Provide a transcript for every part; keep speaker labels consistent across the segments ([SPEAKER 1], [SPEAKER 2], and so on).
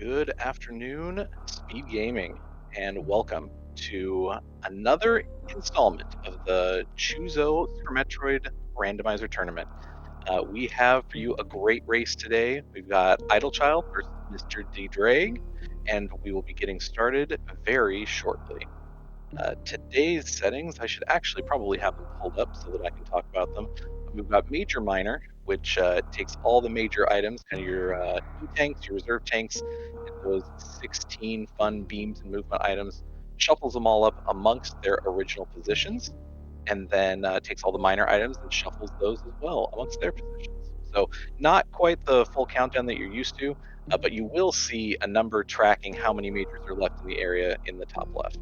[SPEAKER 1] Good afternoon, Speed Gaming, and welcome to another installment of the Choozo Super Metroid Randomizer Tournament. We have for you a great race today. We've got Idlechild versus Mr Ddraig, and we will be getting started very shortly. Today's settings, I should actually probably have them pulled up so that I can talk about them. We've got Major Minor, which takes all the major items, kind of your new tanks, your reserve tanks, and those 16 fun beams and movement items, shuffles them all up amongst their original positions, and then takes all the minor items and shuffles those as well amongst their positions. So not quite the full countdown that you're used to, but you will see a number tracking how many majors are left in the area in the top left.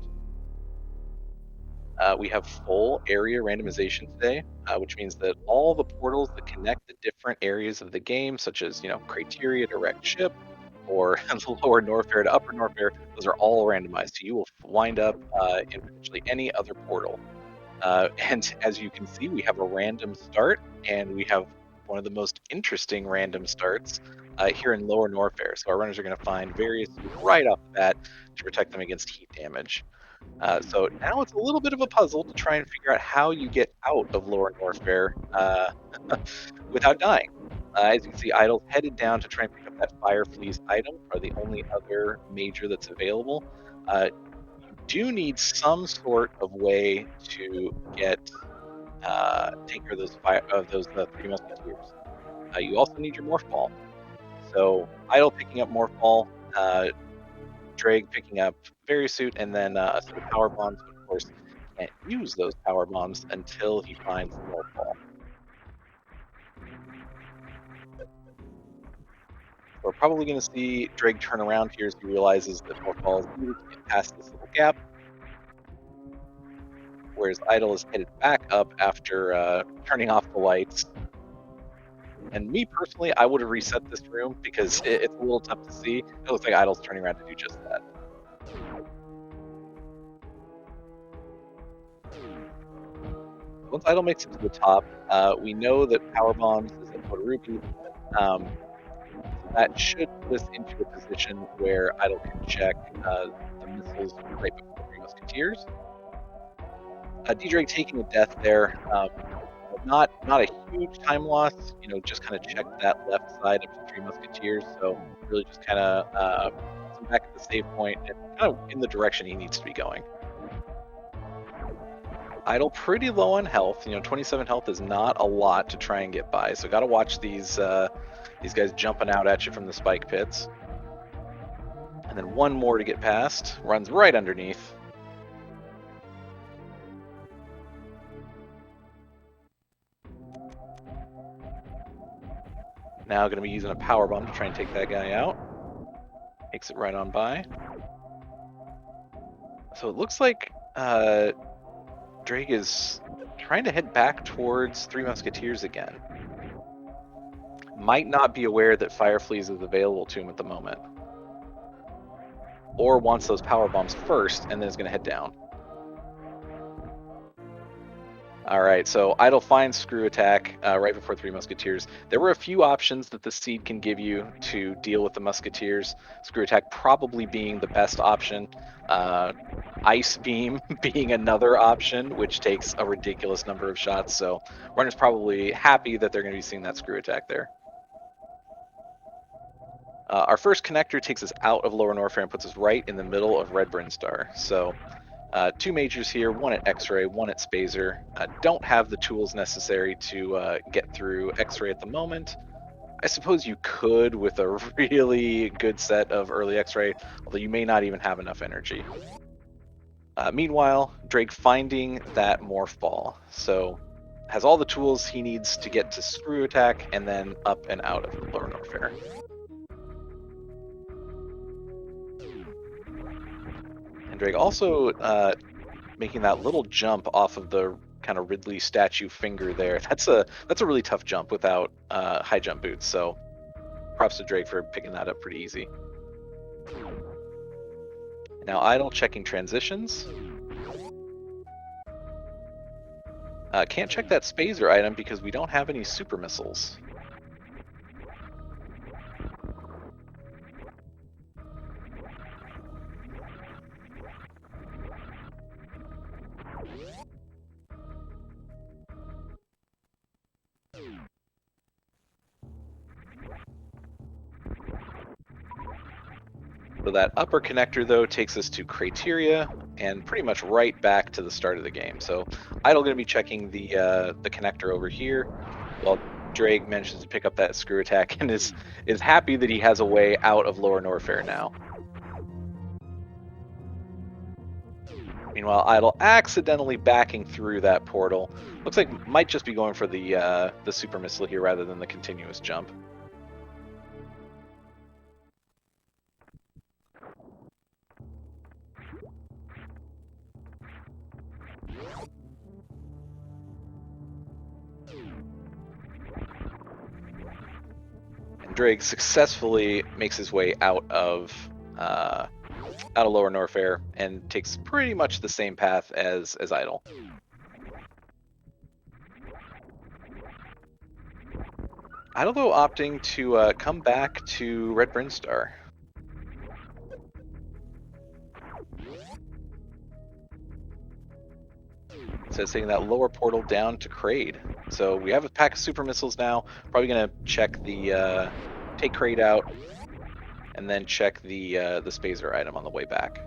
[SPEAKER 1] We have full area randomization today, which means that all the portals that connect the different areas of the game, such as Crateria to Wrecked Ship, or Lower Norfair to Upper Norfair, those are all randomized. So you will wind up in potentially any other portal. And as you can see, we have a random start, and we have one of the most interesting random starts here in Lower Norfair. So our runners are going to find various right off the bat to protect them against heat damage. So now it's a little bit of a puzzle to try and figure out how you get out of Lower Norfair without dying. As you can see, Idle's headed down to try and pick up that Fire Fleas item, or the only other major that's available. You do need some sort of way to get take care of those three musketeers. You also need your morph ball. So Idle picking up morph ball, Ddraig picking up Suit, and then a set of power bombs. But of course, can't use those power bombs until he finds the morph ball. We're probably going to see Ddraig turn around here as he realizes that morph ball is needed to get past this little gap. Whereas Idle is headed back up after turning off the lights. And me personally, I would have reset this room because it's a little tough to see. It looks like Idle's turning around to do just that. Once Idle makes it to the top, we know that power bombs is at Ruby. That should put us into a position where Idle can check the missiles right before Three Musketeers. Ddraig taking a death there, not a huge time loss. Just kind of check that left side of the Three Musketeers. So really just kind of puts him back at the save point and kind of in the direction he needs to be going. Idle pretty low on health. 27 health is not a lot to try and get by. So got to watch these guys jumping out at you from the spike pits. And then one more to get past. Runs right underneath. Now going to be using a power bomb to try and take that guy out. Makes it right on by. So it looks like Ddraig is trying to head back towards Three Musketeers again. Might not be aware that Fire Fleas is available to him at the moment. Or wants those power bombs first and then is going to head down. Alright, so Idle finds Screw Attack right before Three Musketeers. There were a few options that the seed can give you to deal with the Musketeers. Screw Attack probably being the best option. Ice Beam being another option, which takes a ridiculous number of shots. So runner's probably happy that they're going to be seeing that Screw Attack there. Our first connector takes us out of Lower Norfair and puts us right in the middle of Red Brinstar. So two majors here, one at X-Ray, one at Spazer. Don't have the tools necessary to get through X-Ray at the moment. I suppose you could with a really good set of early X-Ray, although you may not even have enough energy. Meanwhile, Ddraig finding that morph ball. So has all the tools he needs to get to Screw Attack and then up and out of Lower Norfair. And Ddraig also making that little jump off of the kind of Ridley statue finger there. That's a really tough jump without high jump boots. So props to Ddraig for picking that up pretty easy. Now Idle checking transitions. Can't check that Spazer item because we don't have any super missiles. So that upper connector, though, takes us to Crateria and pretty much right back to the start of the game. So Idle going to be checking the connector over here, while Ddraig manages to pick up that screw attack and is happy that he has a way out of Lower Norfair now. Meanwhile, Idle accidentally backing through that portal. Looks like might just be going for the super missile here rather than the continuous jump. And Ddraig successfully makes his way out of Lower Norfair and takes pretty much the same path as Idle. Idle, though, opting to come back to Red Brinstar. So it's taking that lower portal down to Kraid. So we have a pack of super missiles now. Probably gonna check the take Kraid out, and then check the Spazer item on the way back.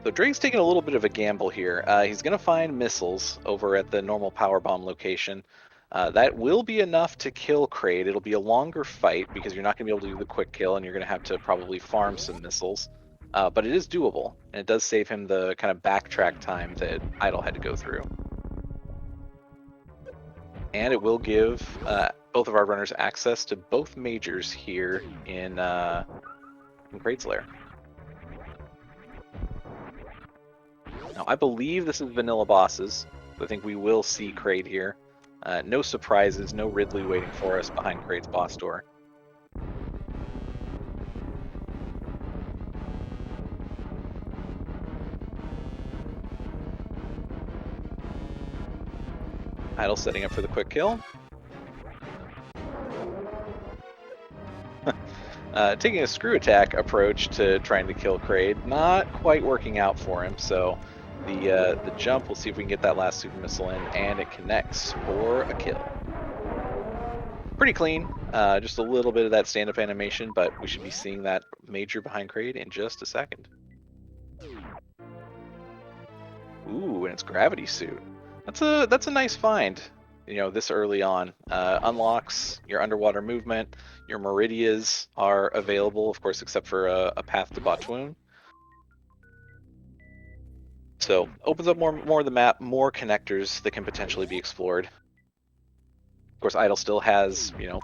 [SPEAKER 1] So Drake's taking a little bit of a gamble here. He's going to find missiles over at the normal power bomb location. That will be enough to kill Kraid. It'll be a longer fight because you're not going to be able to do the quick kill, and you're going to have to probably farm some missiles. But it is doable, and it does save him the kind of backtrack time that Idle had to go through. And it will give both of our runners access to both majors here in Kraid's Lair. Now, I believe this is vanilla bosses. I think we will see Kraid here. No surprises, no Ridley waiting for us behind Kraid's boss door. Idle setting up for the quick kill. Taking a screw attack approach to trying to kill Kraid, not quite working out for him, so the jump, we'll see if we can get that last super missile in, and it connects for a kill. Pretty clean, just a little bit of that stand-up animation, but we should be seeing that major behind Kraid in just a second. Ooh, and it's Gravity Suit. That's a nice find, you know, this early on. Unlocks your underwater movement. Your Meridias are available, of course, except for a path to Botwoon. So opens up more of the map, more connectors that can potentially be explored. Of course, Idle still has, you know,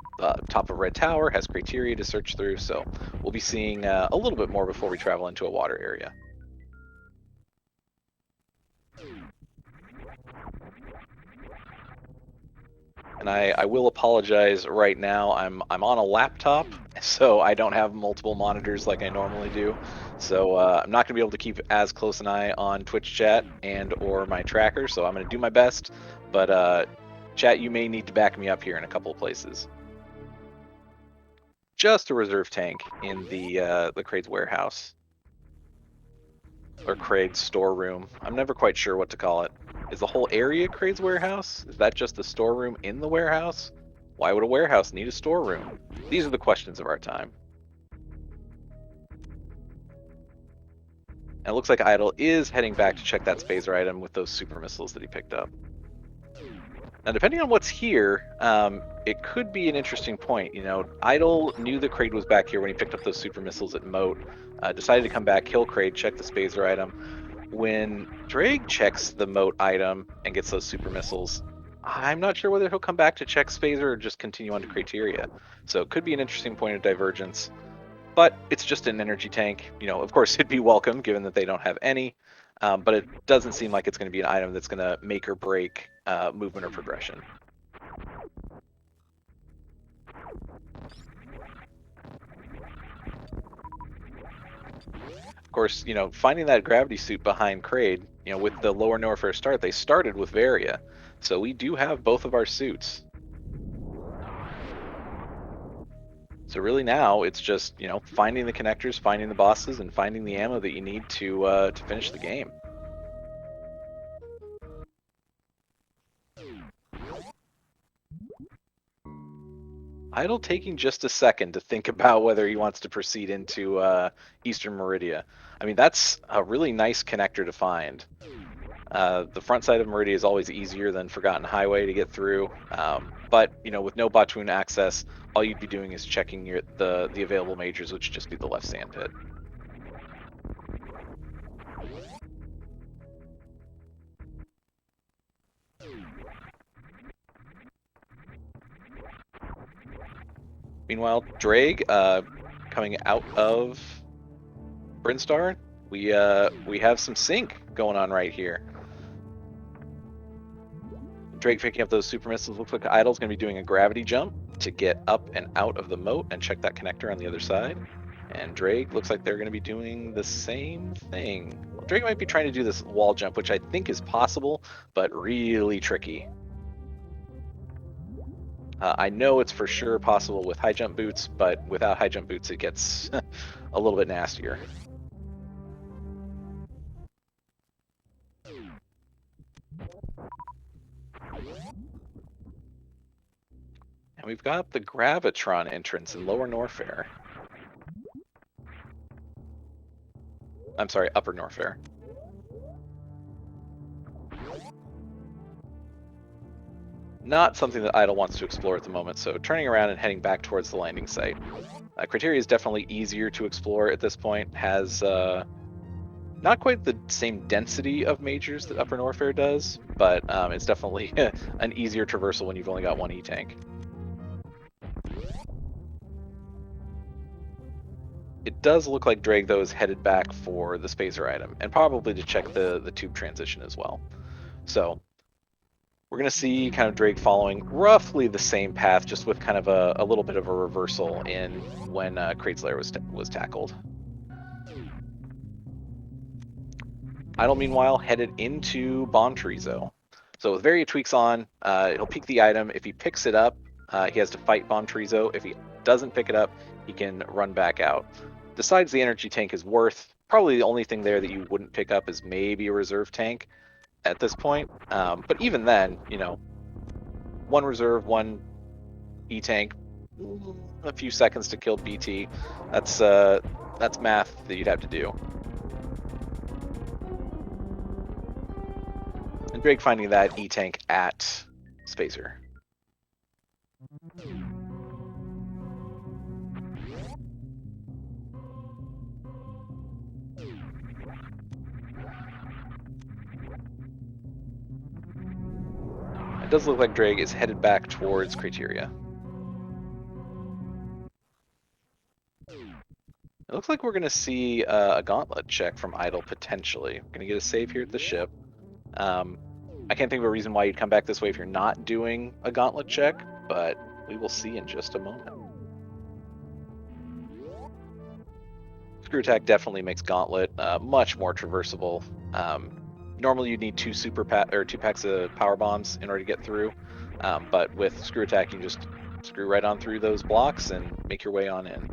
[SPEAKER 1] top of Red Tower, has criteria to search through, so we'll be seeing a little bit more before we travel into a water area. And I will apologize right now. I'm on a laptop, so I don't have multiple monitors like I normally do. So I'm not gonna be able to keep as close an eye on Twitch chat and or my tracker. So I'm gonna do my best, but chat, you may need to back me up here in a couple of places. Just a reserve tank in the Kraid's warehouse or Kraid's storeroom. I'm never quite sure what to call it. Is the whole area Kraid's warehouse? Is that just the storeroom in the warehouse? Why would a warehouse need a storeroom? These are the questions of our time. And it looks like Idle is heading back to check that Spazer item with those super missiles that he picked up. Now, depending on what's here, it could be an interesting point. You know, Idle knew that Kraid was back here when he picked up those super missiles at Moat, decided to come back, kill Kraid, check the Spazer item. When Ddraig checks the Moat item and gets those super missiles, I'm not sure whether he'll come back to check Spazer or just continue on to Crateria. So it could be an interesting point of divergence. But it's just an energy tank. You know, of course, it'd be welcome given that they don't have any. But it doesn't seem like it's going to be an item that's going to make or break movement or progression. Of course, you know, finding that gravity suit behind Kraid, you know, with the Lower Norfair start, they started with Varia. So we do have both of our suits. So really now it's just, you know, finding the connectors, finding the bosses, and finding the ammo that you need to finish the game. Idle taking just a second to think about whether he wants to proceed into Eastern Meridia. I mean, that's a really nice connector to find. The front side of Meridia is always easier than Forgotten Highway to get through, but with no Botwoon access, all you'd be doing is checking the available majors, which would just be the left sand pit. Meanwhile, Ddraig, coming out of Brinstar, we have some sync going on right here. Ddraig picking up those super missiles. Looks like Idle's going to be doing a gravity jump to get up and out of the moat and check that connector on the other side. And Ddraig looks like they're going to be doing the same thing. Well, Ddraig might be trying to do this wall jump, which I think is possible, but really tricky. I know it's for sure possible with high jump boots, but without high jump boots, it gets a little bit nastier. And we've got the Gravitron entrance in Lower Norfair. I'm sorry, Upper Norfair. Not something that Idle wants to explore at the moment, so turning around and heading back towards the landing site. Criteria is definitely easier to explore at this point, has not quite the same density of majors that Upper Norfair does, but it's definitely an easier traversal when you've only got one E-tank. It does look like Ddraig, though, is headed back for the Spacer item, and probably to check the tube transition as well. So we're going to see kind of Ddraig following roughly the same path, just with kind of a little bit of a reversal in when Kraid's Lair was tackled. Idle, meanwhile, headed into Bon Chorizo. So with Varia Tweaks on, he'll peek the item. If he picks it up, he has to fight Bon Chorizo. If he doesn't pick it up, he can run back out. Decides the energy tank is worth. Probably the only thing there that you wouldn't pick up is maybe a reserve tank at this point. But even then, one reserve, one E-tank, a few seconds to kill BT. That's math that you'd have to do. And Ddraig finding that E-tank at Spacer. It does look like Ddraig is headed back towards Criteria. It looks like we're going to see a gauntlet check from Idle, potentially. We're going to get a save here at the ship. I can't think of a reason why you'd come back this way if you're not doing a gauntlet check, but we will see in just a moment. Screw attack definitely makes gauntlet much more traversable. Normally you'd need two packs of power bombs in order to get through, but with screw attack you can just screw right on through those blocks and make your way on in.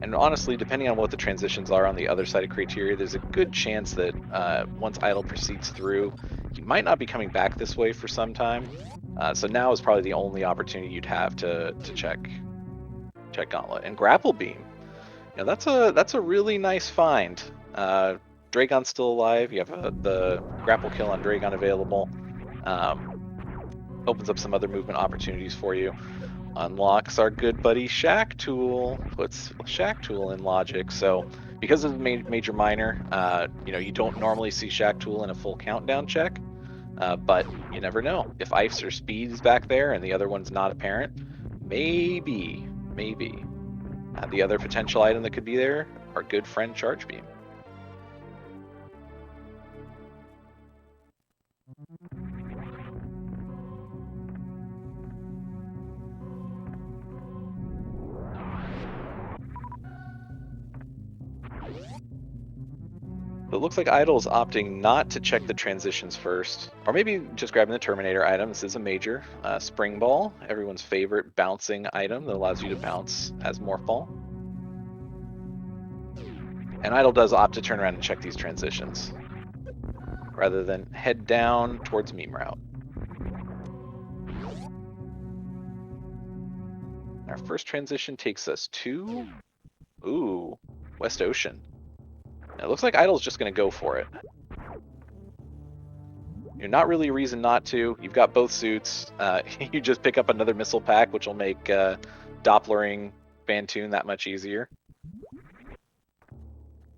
[SPEAKER 1] And honestly, depending on what the transitions are on the other side of Criteria, there's a good chance that once Idle proceeds through, he might not be coming back this way for some time. So now is probably the only opportunity you'd have to check Gauntlet. And Grapple Beam. That's a really nice find. Dragon's still alive. You have the grapple kill on Dragon available. Opens up some other movement opportunities for you. Unlocks our good buddy Shack Tool. Puts Shack Tool in logic. So because of Major Minor, you don't normally see Shack Tool in a full countdown check. But you never know. If Ice or Speed is back there and the other one's not apparent, maybe. The other potential item that could be there, our good friend Charge Beam. It looks like Idle is opting not to check the transitions first, or maybe just grabbing the Terminator item. This is a major. Spring Ball, everyone's favorite bouncing item that allows you to bounce as Morphball. And Idle does opt to turn around and check these transitions, rather than head down towards meme route. Our first transition takes us to, ooh, West Ocean. It looks like Idle's just going to go for it. You're not really a reason not to. You've got both suits. You just pick up another missile pack, which will make Dopplering Phantoon that much easier.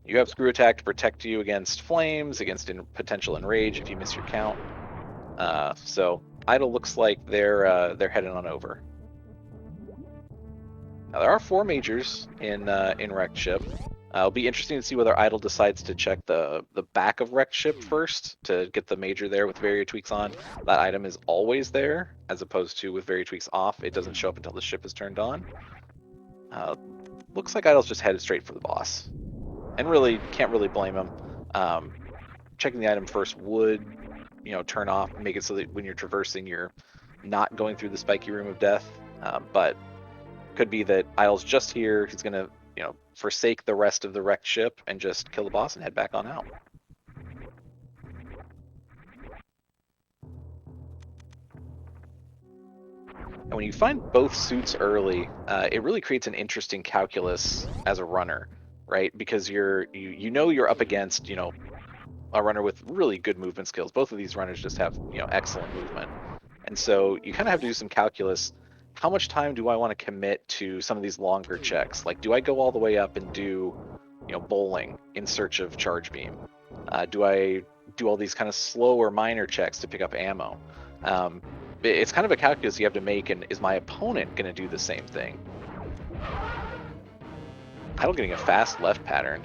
[SPEAKER 1] You have Screw Attack to protect you against flames, against potential enrage if you miss your count. So Idle looks like they're heading on over. Now there are 4 majors in Wrecked Ship. It'll be interesting to see whether Idle decides to check the back of Wrecked Ship first to get the major there with Varia Tweaks on. That item is always there, as opposed to with Varia Tweaks off, it doesn't show up until the ship is turned on. Looks like Idle's just headed straight for the boss. And really, can't really blame him. Checking the item first would, turn off, make it so that when you're traversing, you're not going through the spiky room of death. But could be that Idle's just here. He's gonna, forsake the rest of the wrecked ship and just kill the boss and head back on out. And when you find both suits early, it really creates an interesting calculus as a runner, right? Because you know you're up against, a runner with really good movement skills. Both of these runners just have, excellent movement. And so you kind of have to do some calculus. How much time do I want to commit to some of these longer checks? Like, do I go all the way up and do, bowling in search of charge beam? Do I do all these kind of slower minor checks to pick up ammo? It's kind of a calculus you have to make, and is my opponent going to do the same thing? Idle getting a fast left pattern.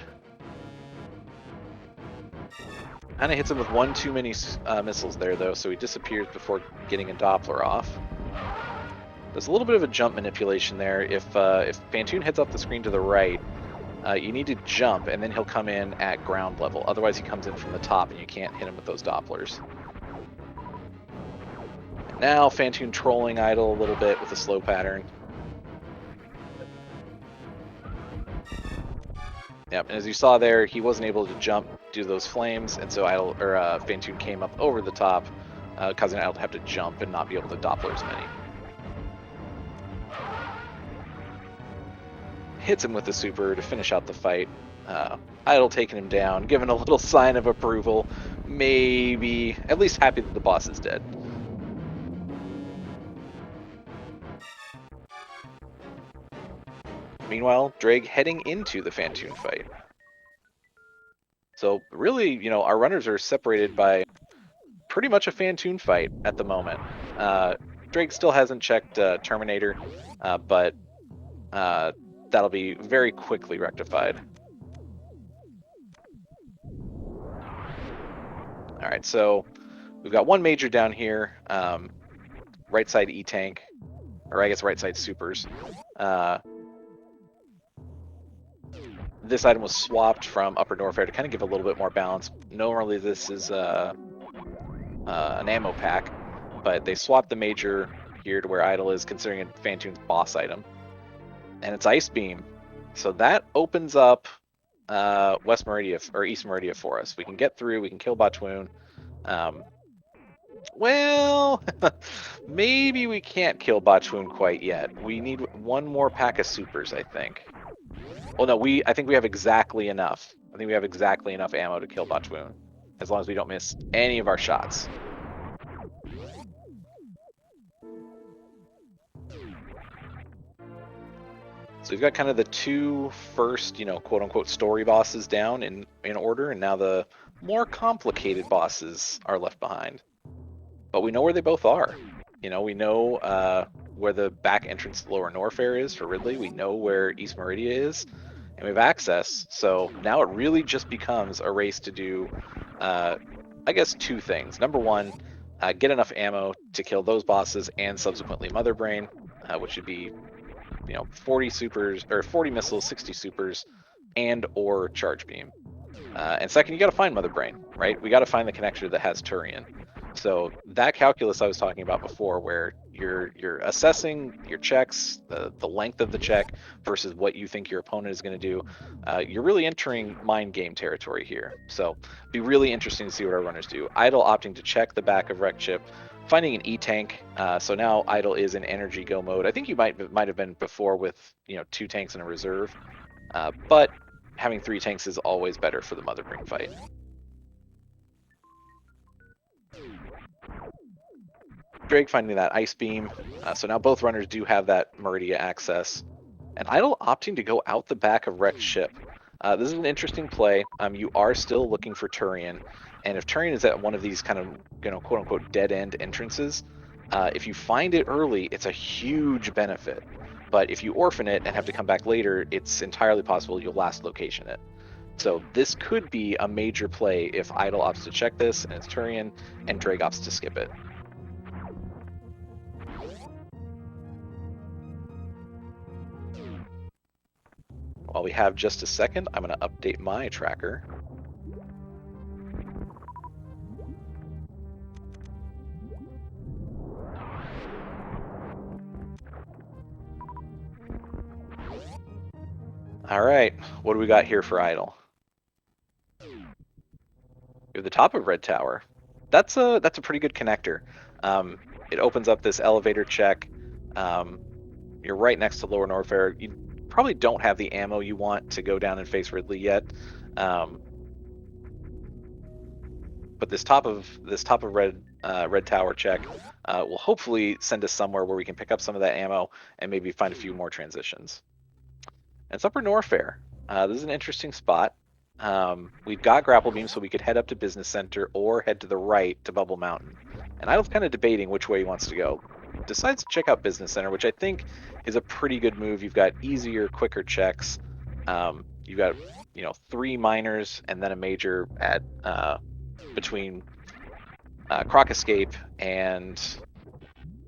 [SPEAKER 1] Kind of hits him with one too many missiles there, though, so he disappears before getting a Doppler off. There's a little bit of a jump manipulation there. If Phantoon heads off the screen to the right, you need to jump, and then he'll come in at ground level. Otherwise, he comes in from the top, and you can't hit him with those Dopplers. And now, Phantoon trolling Idle a little bit with a slow pattern. Yep, and as you saw there, he wasn't able to jump due to those flames, and so Phantoon came up over the top, causing Idle to have to jump and not be able to Doppler as many. Hits him with the super to finish out the fight. Idle taking him down, giving a little sign of approval, maybe at least happy that the boss is dead. Meanwhile, Ddraig heading into the Phantoon fight. So really, our runners are separated by pretty much a Phantoon fight at the moment. Ddraig still hasn't checked Terminator, but that'll be very quickly rectified. All right, so we've got one major down here, right side E-Tank, or I guess right side supers. This item was swapped from Upper Norfair to kind of give a little bit more balance. Normally this is an ammo pack, but they swapped the major here to where Idle is, considering it Phantoon's boss item. And it's Ice Beam. So that opens up West Meridia, or East Meridia for us. We can get through, we can kill Batwoon. Well, maybe we can't kill Batwoon quite yet. We need one more pack of supers, I think. Well, no, I think we have exactly enough. I think we have exactly enough ammo to kill Batwoon, as long as we don't miss any of our shots. So we've got kind of the two first, quote-unquote story bosses down in order, and now the more complicated bosses are left behind. But we know where they both are. We know where the back entrance to Lower Norfair is for Ridley. We know where East Meridia is, and we have access. So now it really just becomes a race to do, I guess, two things. Number one, get enough ammo to kill those bosses and subsequently Mother Brain, which would be 40 supers, or 40 missiles, 60 supers, and or charge beam. And second, you got to find Mother Brain, right? We got to find the connector that has Turian. So that calculus I was talking about before, where you're assessing your checks, the length of the check versus what you think your opponent is going to do, you're really entering mind game territory here. So be really interesting to see what our runners do. Idle opting to check the back of wreck chip, finding an E tank. So now Idle is in energy go mode. I think you might have been before with 2 tanks in a reserve, but having 3 tanks is always better for the Mother Bring fight. Ddraig finding that ice beam. So now both runners do have that Meridia access. And Idle opting to go out the back of wrecked ship. This is an interesting play. You are still looking for Turian, and if Turian is at one of these kind of quote unquote dead end entrances, if you find it early, it's a huge benefit. But if you orphan it and have to come back later, it's entirely possible you'll last location it. So this could be a major play if Idle opts to check this and it's Turian, and Ddraig opts to skip it. While we have just a second, I'm going to update my tracker. All right, what do we got here for Idle? We have the top of Red Tower. That's a pretty good connector. It opens up this elevator check. You're right next to Lower Norfair. You probably don't have the ammo you want to go down and face Ridley yet. But this top of Red Tower check will hopefully send us somewhere where we can pick up some of that ammo and maybe find a few more transitions. And it's Upper Norfair. This is an interesting spot. We've got grapple beam, so we could head up to Business Center or head to the right to Bubble Mountain. And I was kind of debating which way he wants to go. Decides to check out Business Center, which I think is a pretty good move. You've got easier, quicker checks. You've got 3 minors and then a major at between Croc Escape and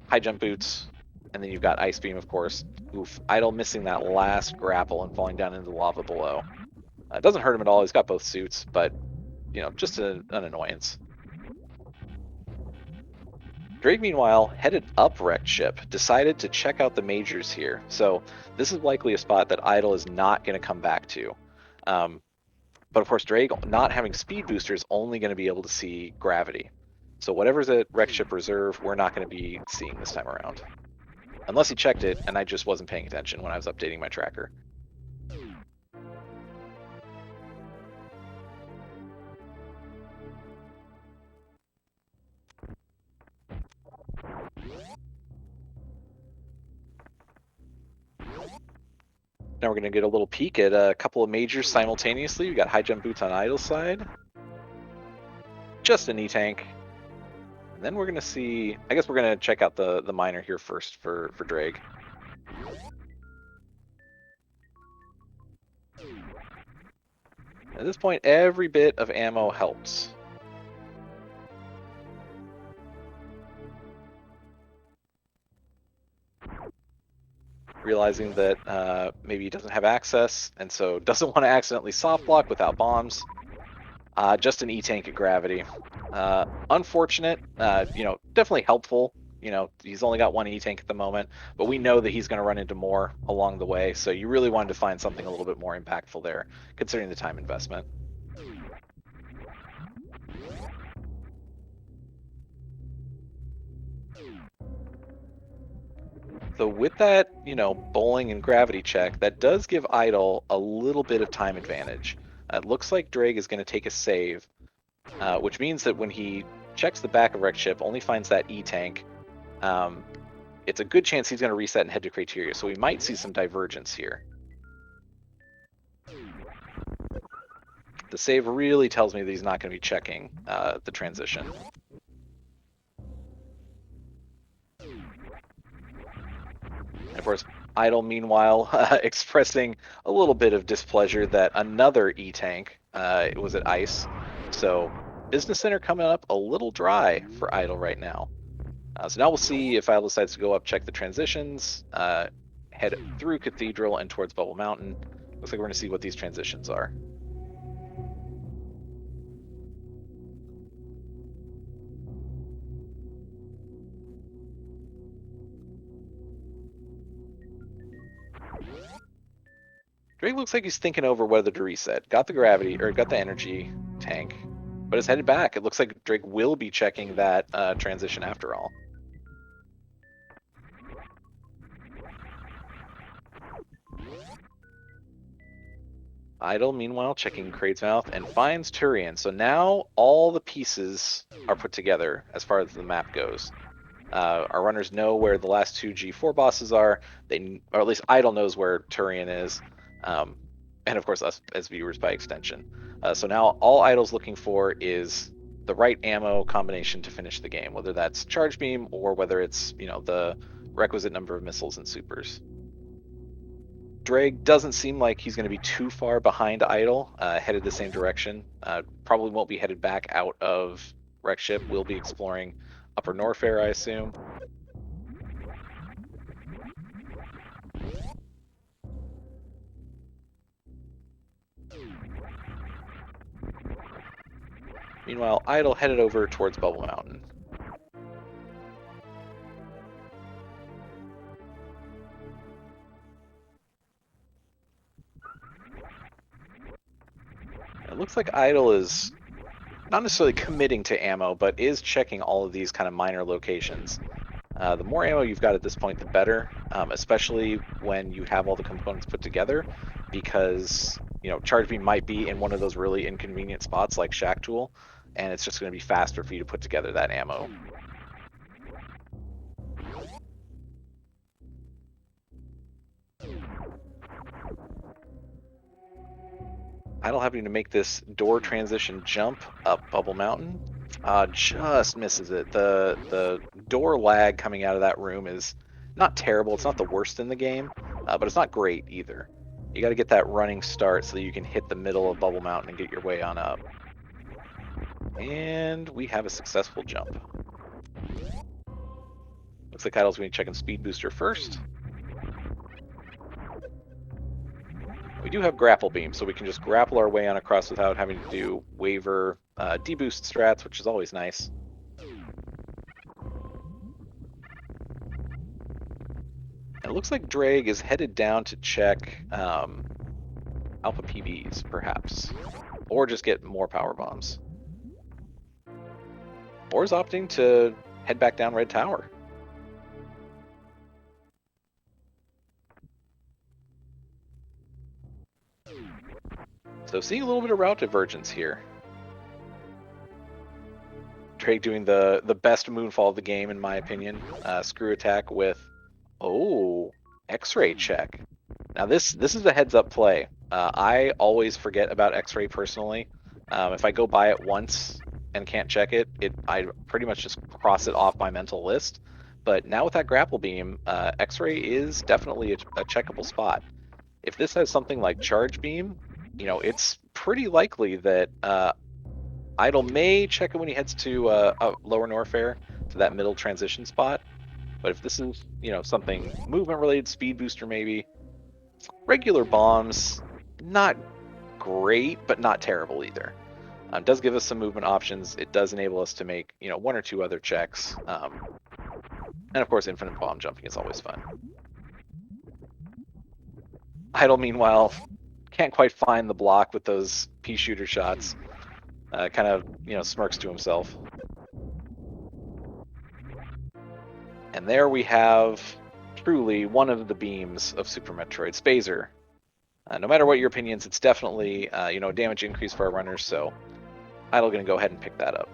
[SPEAKER 1] High Jump Boots, and then you've got Ice Beam, of course. Oof, Idle missing that last grapple and falling down into the lava below. It doesn't hurt him at all. He's got both suits, but just an annoyance. Ddraig, meanwhile, headed up wrecked ship, decided to check out the majors here. So this is likely a spot that Idle is not going to come back to. But of course, Ddraig, not having speed booster, is only going to be able to see gravity. So whatever's at wrecked ship reserve, we're not going to be seeing this time around. Unless he checked it, and I just wasn't paying attention when I was updating my tracker. Now we're going to get a little peek at a couple of majors simultaneously. We got High Jump Boots on Idle side. Just an E-Tank. And then we're going to see... I guess we're going to check out the minor here first for Ddraig. At this point, every bit of ammo helps. Realizing that maybe he doesn't have access, and so doesn't want to accidentally soft block without bombs. Just an E-Tank at gravity. Unfortunate, definitely helpful. He's only got 1 E-Tank at the moment, but we know that he's going to run into more along the way, so you really wanted to find something a little bit more impactful there, considering the time investment. So with that, bowling and gravity check, that does give Idle a little bit of time advantage. It looks like Ddraig is going to take a save, which means that when he checks the back of wrecked ship, only finds that E-Tank, it's a good chance he's going to reset and head to Criteria, so we might see some divergence here. The save really tells me that he's not going to be checking the transition. And of course, Idle, meanwhile, expressing a little bit of displeasure that another E-Tank was at ice. So Business Center coming up a little dry for Idle right now. So now we'll see if Idle decides to go up, check the transitions, head through Cathedral and towards Bubble Mountain. Looks like we're going to see what these transitions are. Ddraig looks like he's thinking over whether to reset. Got the gravity, or got the energy tank, but is headed back. It looks like Ddraig will be checking that transition after all. Idle, meanwhile, checking Kraid's mouth and finds Turian. So now all the pieces are put together as far as the map goes. Our runners know where the last two G4 bosses are. Or at least Idle knows where Turian is, and of course us as viewers by extension. So now all Idle's looking for is the right ammo combination to finish the game, whether that's charge beam or whether it's the requisite number of missiles and supers. Ddraig doesn't seem like he's going to be too far behind Idle, headed the same direction. Probably won't be headed back out of Wreck Ship. We'll be exploring Upper Norfair, I assume. Meanwhile, Idle headed over towards Bubble Mountain. It looks like Idle is not necessarily committing to ammo, but is checking all of these kind of minor locations. The more ammo you've got at this point, the better, especially when you have all the components put together, because charge beam might be in one of those really inconvenient spots like Shack Tool, and it's just going to be faster for you to put together that ammo. Idle having to make this door transition jump up Bubble Mountain. Just misses it. The door lag coming out of that room is not terrible. It's not the worst in the game, but it's not great either. You got to get that running start so that you can hit the middle of Bubble Mountain and get your way on up. And we have a successful jump. Looks like Idle's going to be checking Speed Booster first. We do have grapple beam, so we can just grapple our way on across without having to do waiver deboost strats, which is always nice. And it looks like Ddraig is headed down to check Alpha PBs, perhaps. Or just get more power bombs. Or is opting to head back down Red Tower. So seeing a little bit of route divergence here. Ddraig doing the best moonfall of the game, in my opinion. Screw attack with, X-ray check. Now this is a heads-up play. I always forget about X-ray personally. If I go by it once and can't check it, I pretty much just cross it off my mental list. But now with that grapple beam, X-ray is definitely a checkable spot. If this has something like charge beam, it's pretty likely that Idle may check it when he heads to Lower Norfair, to that middle transition spot. But if this is, something movement related, speed booster maybe, regular bombs, not great, but not terrible either. It does give us some movement options. It does enable us to make, one or two other checks. And of course, infinite bomb jumping is always fun. Idle, meanwhile, can't quite find the block with those pea shooter shots. Kind of, smirks to himself. And there we have truly one of the beams of Super Metroid, Spazer. No matter what your opinions, it's definitely, a damage increase for our runners, so Idle going to go ahead and pick that up.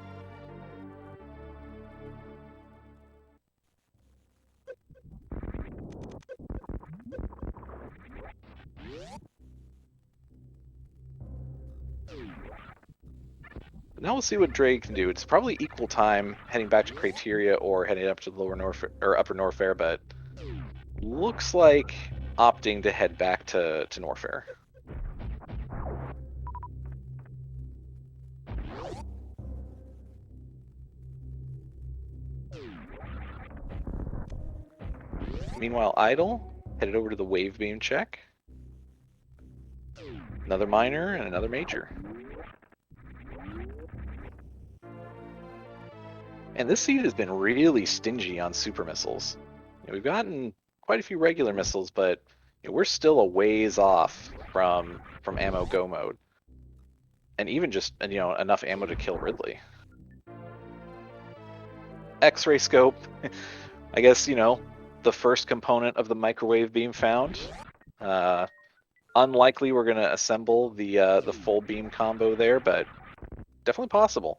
[SPEAKER 1] Now we'll see what Ddraig can do. It's probably equal time heading back to Criteria or heading up to the Lower Norfair or Upper Norfair, but looks like opting to head back to Norfair. Meanwhile, Idle headed over to the wave beam check. Another minor and another major. And this seed has been really stingy on super missiles. We've gotten quite a few regular missiles, but we're still a ways off from ammo go mode, and even just enough ammo to kill Ridley. X-ray scope, I guess the first component of the microwave beam found. Unlikely we're gonna assemble the full beam combo there, but definitely possible.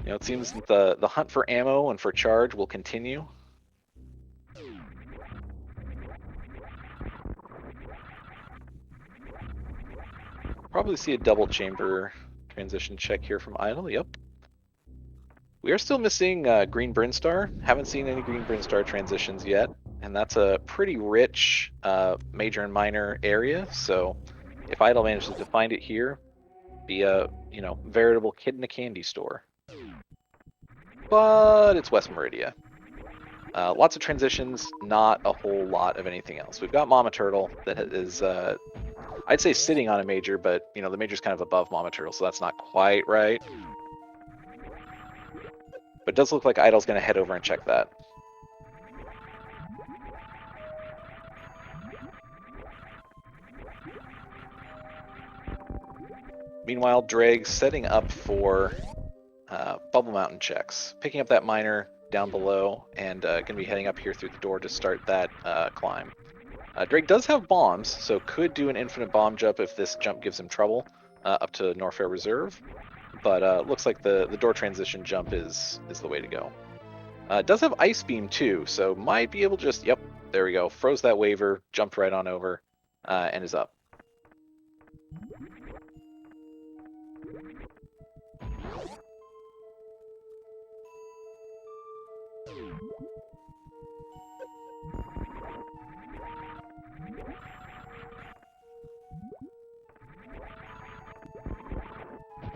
[SPEAKER 1] It seems that the hunt for ammo and for charge will continue. Probably see a double chamber transition check here from Idle. Yep. We are still missing Green Brinstar. Haven't seen any Green Brinstar transitions yet, and that's a pretty rich major and minor area. So if Idle manages to find it here, be a veritable kid in a candy store. But it's West Meridia. Lots of transitions, not a whole lot of anything else. We've got Mama Turtle that is, I'd say sitting on a major, but the major's kind of above Mama Turtle, so that's not quite right. But it does look like Idle's going to head over and check that. Meanwhile, Ddraig setting up for Bubble Mountain checks, picking up that miner down below, and going to be heading up here through the door to start that climb. Ddraig does have bombs, so could do an infinite bomb jump if this jump gives him trouble up to Norfair Reserve. But looks like the door transition jump is the way to go. It does have Ice Beam too, so might be able to just, yep, there we go. Froze that waiver, jumped right on over, and is up.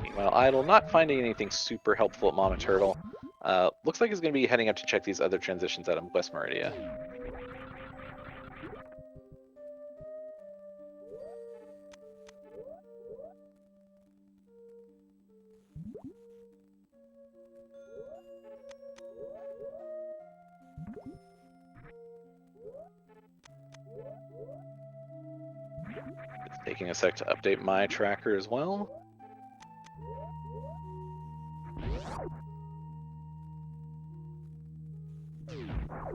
[SPEAKER 1] Meanwhile, Idle not finding anything super helpful at Mama Turtle. Looks like he's going to be heading up to check these other transitions out of West Meridia. It's taking a sec to update my tracker as well.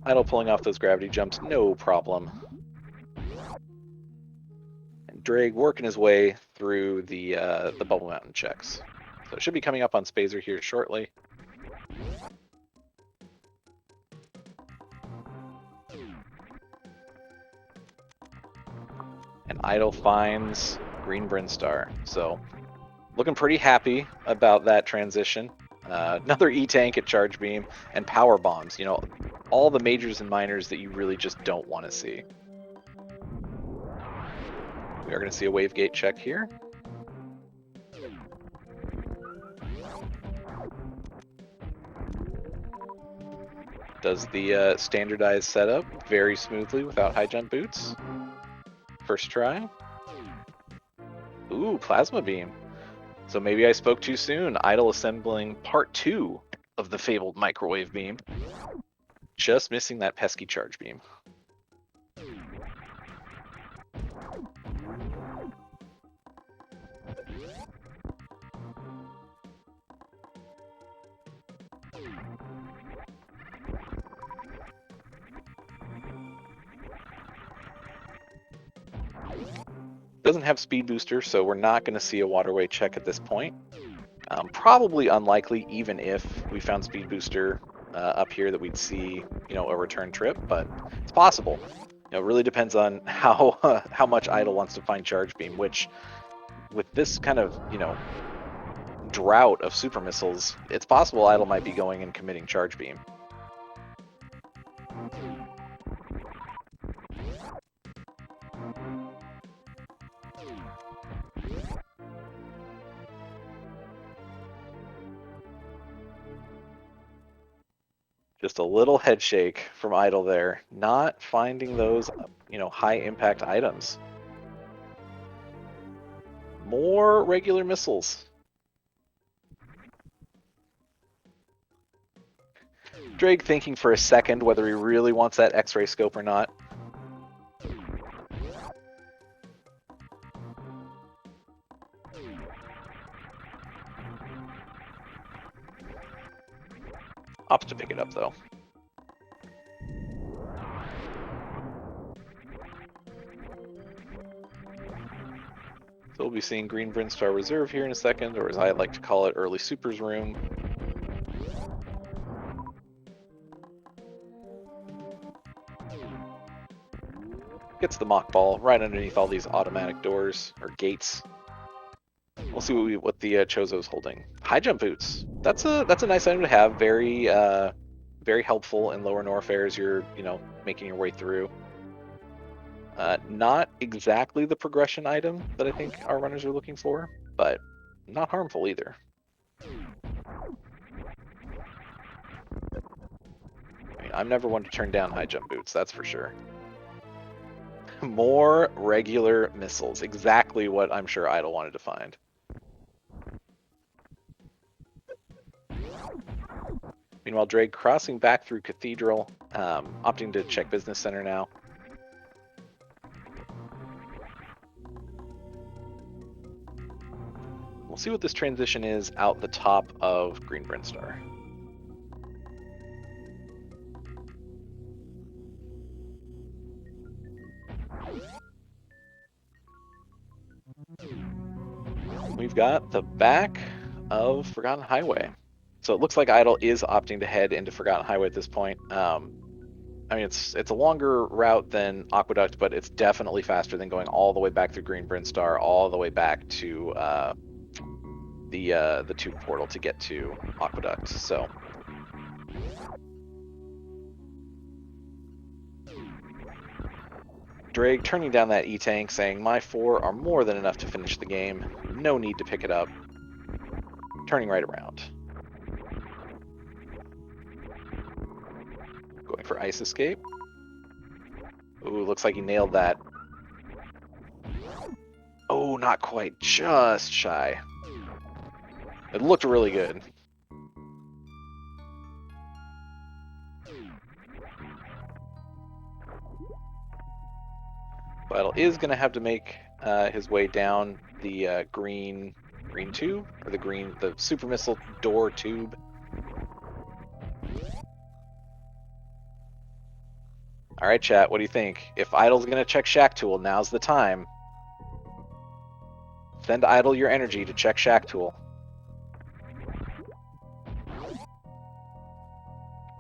[SPEAKER 1] Idle pulling off those gravity jumps, no problem. And Ddraig working his way through the Bubble Mountain checks. So it should be coming up on Spazer here shortly. And Idle finds Green Brinstar. So looking pretty happy about that transition. Another E-Tank at Charge Beam and Power Bombs. All the majors and minors that you really just don't want to see. We are going to see a Wave Gate check here. Does the standardized setup very smoothly without high jump boots. First try. Ooh, Plasma Beam. So maybe I spoke too soon. Idle assembling part 2 of the fabled microwave beam. Just missing that pesky charge beam. Doesn't have speed booster, so we're not going to see a waterway check at this point. Probably unlikely, even if we found speed booster up here, that we'd see a return trip, but it's possible. It really depends on how much Idle wants to find charge beam, which with this kind of drought of super missiles, it's possible Idle might be going and committing charge beam. Just a little head shake from Idle there, not finding those, high impact items. More regular missiles. Ddraig thinking for a second whether he really wants that X-ray scope or not. Opts to pick it up, though. So we'll be seeing Green Brinstar Reserve here in a second, or as I like to call it, Early Supers Room. Gets the mock ball right underneath all these automatic doors, or gates. We'll see what the Choozo's holding. High jump boots. That's a nice item to have. Very very helpful in lower Norfair as you're making your way through. Not exactly the progression item that I think our runners are looking for, but not harmful either. I mean, I'm never one to turn down high jump boots, that's for sure. More regular missiles. Exactly what I'm sure Idle wanted to find. Meanwhile, Ddraig crossing back through Cathedral, opting to check Business Center now. We'll see what this transition is out the top of Green Brinstar. We've got the back of Forgotten Highway. So it looks like Idle is opting to head into Forgotten Highway at this point. I mean, it's a longer route than Aqueduct, but it's definitely faster than going all the way back through Green Brinstar, all the way back to the tube portal to get to Aqueduct. So Ddraig turning down that E-Tank, saying, "My 4 are more than enough to finish the game. No need to pick it up." Turning right around. Going for Ice Escape. Ooh, looks like he nailed that. Oh, not quite. Just shy. It looked really good. Battle is going to have to make his way down the green tube, or the super missile door tube. All right, chat, what do you think? If Idle's going to check Shack Tool, now's the time. Send Idle your energy to check Shack Tool.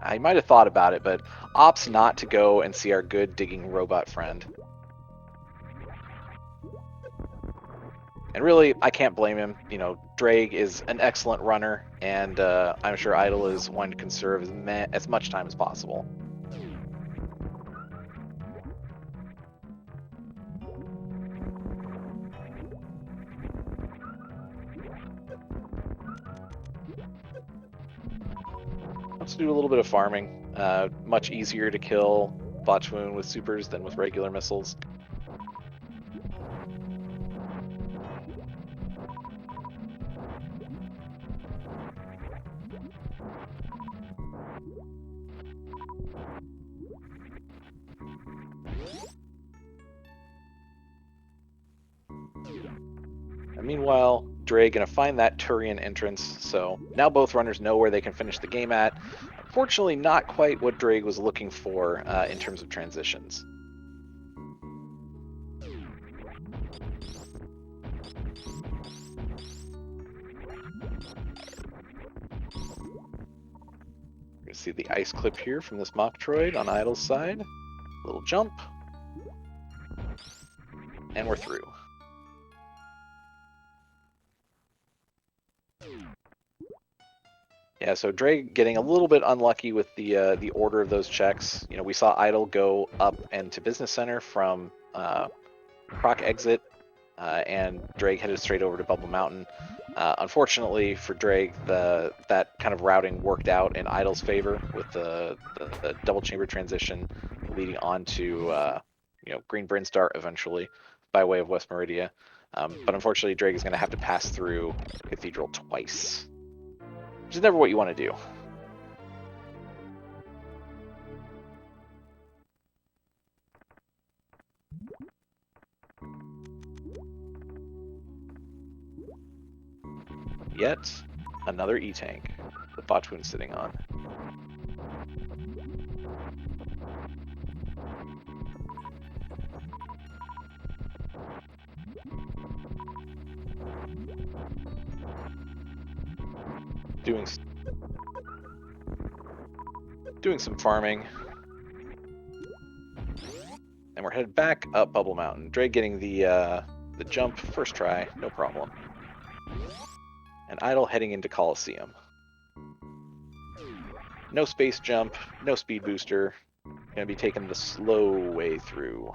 [SPEAKER 1] I might have thought about it, but opts not to go and see our good digging robot friend. And really, I can't blame him. Ddraig is an excellent runner, and I'm sure Idle is wanting to conserve as much time as possible. Let's do a little bit of farming. Much easier to kill Botchwoon with supers than with regular missiles. And meanwhile, Ddraig gonna find that Turian entrance, so now both runners know where they can finish the game at. Unfortunately, not quite what Ddraig was looking for in terms of transitions. We're gonna see the ice clip here from this Metroid on Idle's side. Little jump. And we're through. Yeah, so Ddraig getting a little bit unlucky with the order of those checks. We saw Idle go up and to Business Center from Croc exit, and Ddraig headed straight over to Bubble Mountain. Unfortunately for Ddraig, that kind of routing worked out in Idle's favor with the double chamber transition leading on to Green Brinstar eventually by way of West Meridia. But unfortunately, Ddraig is going to have to pass through Cathedral twice, which is never what you want to do. yet another E-Tank that Botwoon's sitting on. Doing some farming. And we're headed back up Bubble Mountain. Ddraig getting the jump first try, no problem. And Idle heading into Coliseum. No space jump, no speed booster. Gonna be taking the slow way through.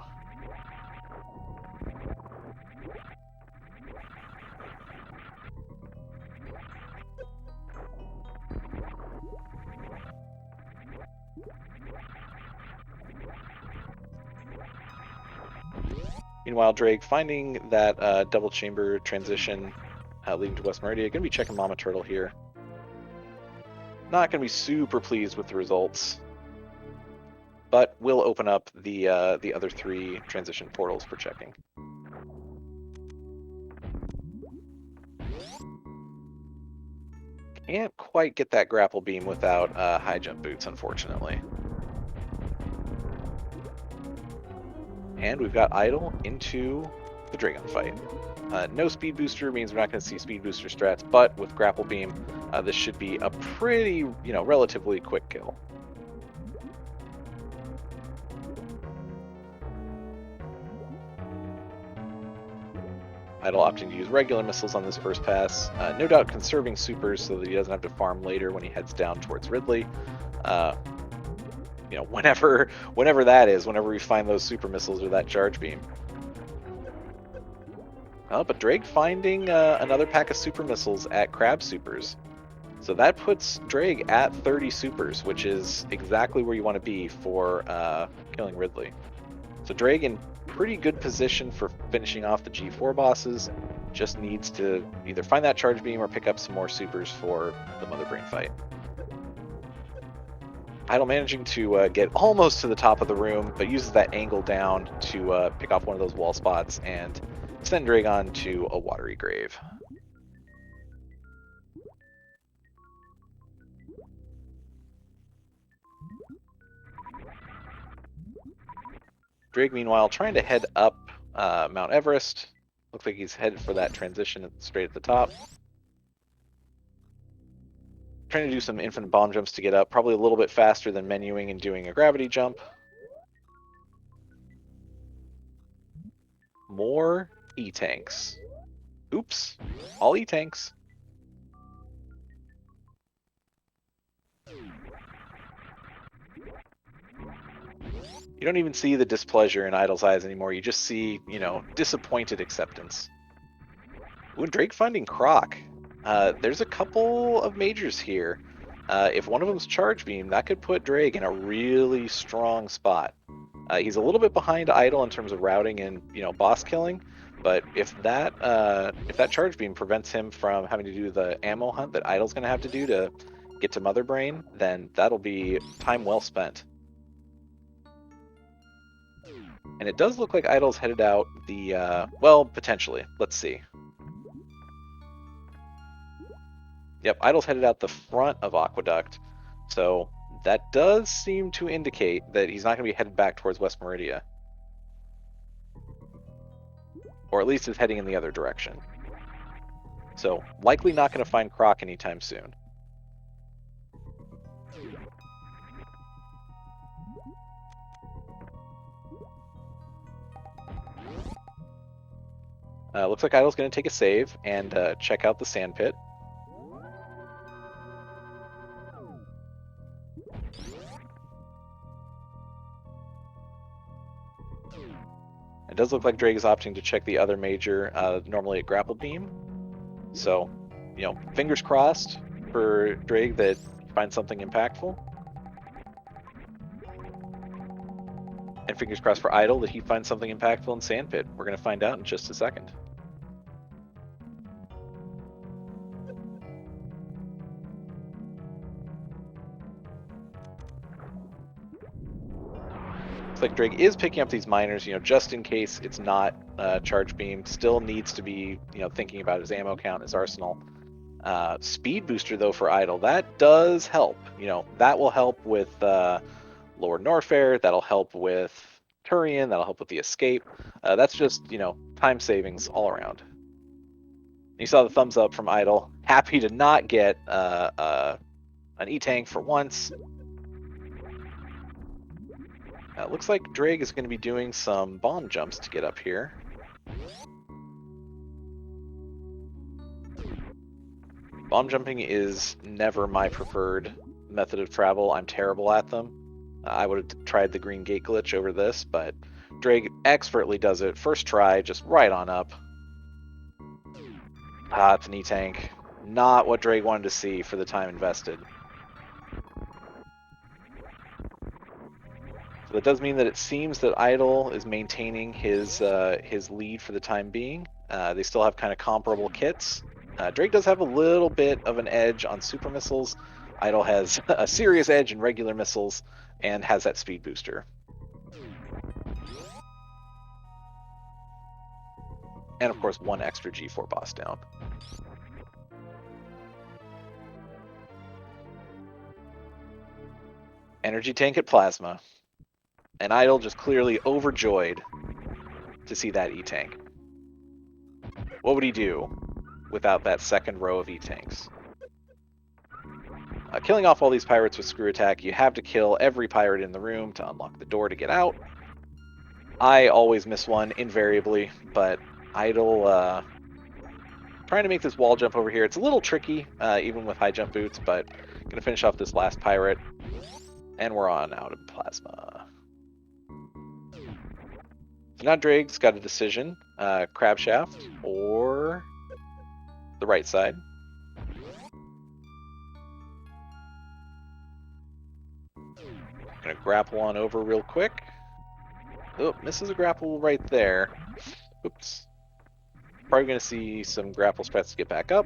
[SPEAKER 1] Meanwhile, Ddraig finding that double chamber transition leading to West Meridia. Gonna be checking Mama Turtle here. Not gonna be super pleased with the results, but will open up the other 3 transition portals for checking. Can't quite get that grapple beam without high jump boots, unfortunately. And we've got Idle into the Dragon fight. No speed booster means we're not going to see speed booster strats, but with grapple beam, this should be a pretty, relatively quick kill. Idle opting to use regular missiles on this first pass. No doubt conserving supers so that he doesn't have to farm later when he heads down towards Ridley. Whenever that is, whenever we find those super missiles or that charge beam. But Ddraig finding another pack of super missiles at Crab Supers. So that puts Ddraig at 30 supers, which is exactly where you want to be for killing Ridley. So Ddraig in pretty good position for finishing off the G4 bosses. Just needs to either find that charge beam or pick up some more supers for the Mother Brain fight. Idle managing to get almost to the top of the room, but uses that angle down to pick off one of those wall spots and send Ddraig on to a watery grave. Ddraig, meanwhile, trying to head up Mount Everest. Looks like he's headed for that transition straight at the top. Trying to do some infinite bomb jumps to get up, probably a little bit faster than menuing and doing a gravity jump. More E-Tanks. Oops, all E-Tanks. You don't even see the displeasure in Idle's eyes anymore. You just see, disappointed acceptance. Ooh, Ddraig finding Croc. There's a couple of majors here. If one of them's charge beam, that could put Ddraig in a really strong spot. He's a little bit behind Idle in terms of routing and boss killing, but if that charge beam prevents him from having to do the ammo hunt that Idle's going to have to do to get to Mother Brain, then that'll be time well spent. And it does look like Idle's headed out the well, potentially. Let's see. Yep, Idle's headed out the front of Aqueduct, so that does seem to indicate that he's not going to be headed back towards West Meridia. Or at least is heading in the other direction. So, likely not going to find Croc anytime soon. Looks like Idle's going to take a save and check out the sand pit. It does look like Ddraig is opting to check the other major, normally at Grapple Beam. So, fingers crossed for Ddraig that he finds something impactful. And fingers crossed for Idle that he finds something impactful in Sandpit. We're going to find out in just a second. Looks like Ddraig is picking up these miners, just in case it's not charge beam. Still needs to be, thinking about his ammo count, his arsenal. Speed booster though for Idle, that does help. That will help with Lower Norfair. That'll help with Turian. That'll help with the escape. That's just time savings all around. You saw the thumbs up from Idle. Happy to not get an E-Tank for once. Looks like Ddraig is going to be doing some bomb jumps to get up here. Bomb jumping is never my preferred method of travel. I'm terrible at them. I would have tried the green gate glitch over this, but Ddraig expertly does it. First try, just right on up. It's an E-Tank. Not what Ddraig wanted to see for the time invested. So that does mean that it seems that Idle is maintaining his lead for the time being. They still have kind of comparable kits. Ddraig does have a little bit of an edge on super missiles. Idle has a serious edge in regular missiles and has that speed booster. And of course, one extra G4 boss down. Energy tank at plasma. And Idle just clearly overjoyed to see that E-Tank. What would he do without that second row of E-Tanks? Killing off all these pirates with Screw Attack, you have to kill every pirate in the room to unlock the door to get out. I always miss one, invariably, but Idle trying to make this wall jump over here. It's a little tricky, even with high jump boots, but gonna finish off this last pirate, and we're on out of plasma. So now Ddraig's got a decision, crab shaft or the right side. Gonna grapple on over real quick. Oh, misses a grapple right there. Oops. Probably gonna see some grapple strats to get back up.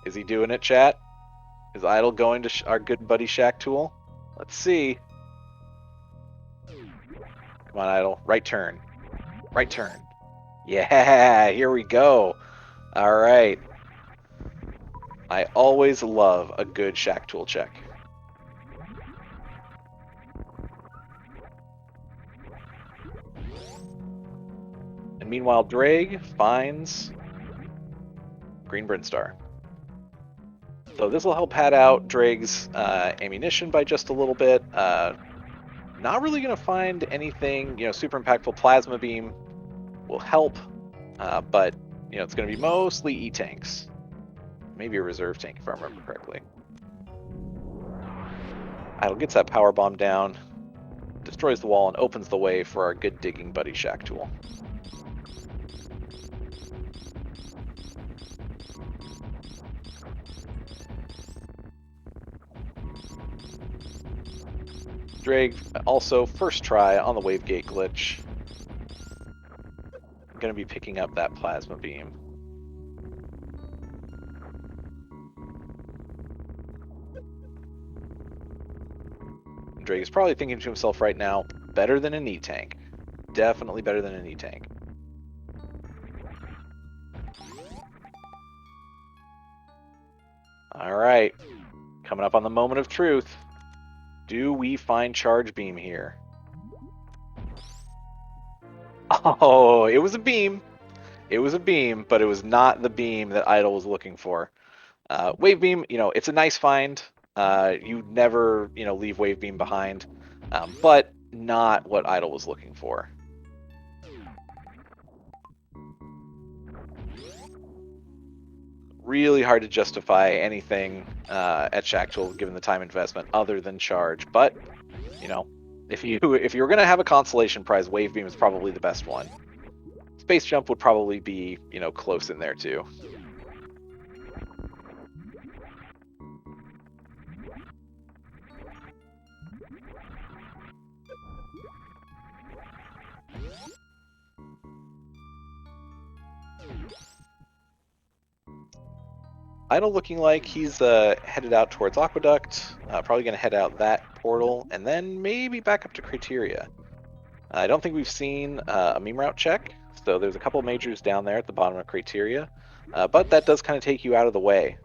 [SPEAKER 1] Is he doing it, chat? Is Idle going to our good buddy Shack Tool? Let's see. Come on, Idle. Right turn. Right turn. Yeah, here we go. All right. I always love a good Shack Tool check. And meanwhile, Ddraig finds Green Brinstar. So this will help pad out Ddraig's ammunition by just a little bit. Not really going to find anything, super impactful. Plasma Beam will help, but, it's going to be mostly E-Tanks. Maybe a reserve tank, if I remember correctly. Idle gets that power bomb down, destroys the wall, and opens the way for our good digging buddy Shack Tool. Ddraig also first try on the wave gate glitch. I'm going to be picking up that plasma beam. Ddraig is probably thinking to himself right now, better than an E-Tank. Definitely better than an E-Tank. Alright, coming up on the moment of truth. Do we find Charge Beam here? Oh, it was a beam. It was a beam, but it was not the beam that Idle was looking for. Wave Beam, it's a nice find. You never, leave Wave Beam behind, but not what Idle was looking for. Really hard to justify anything at Shack Tool given the time investment other than charge, but if you're gonna have a consolation prize, Wave Beam is probably the best one. Space Jump would probably be close in there too. Idle looking like he's headed out towards Aqueduct, probably going to head out that portal, and then maybe back up to Criteria. I don't think we've seen a meme route check, so there's a couple majors down there at the bottom of criteria, but that does kind of take you out of the way.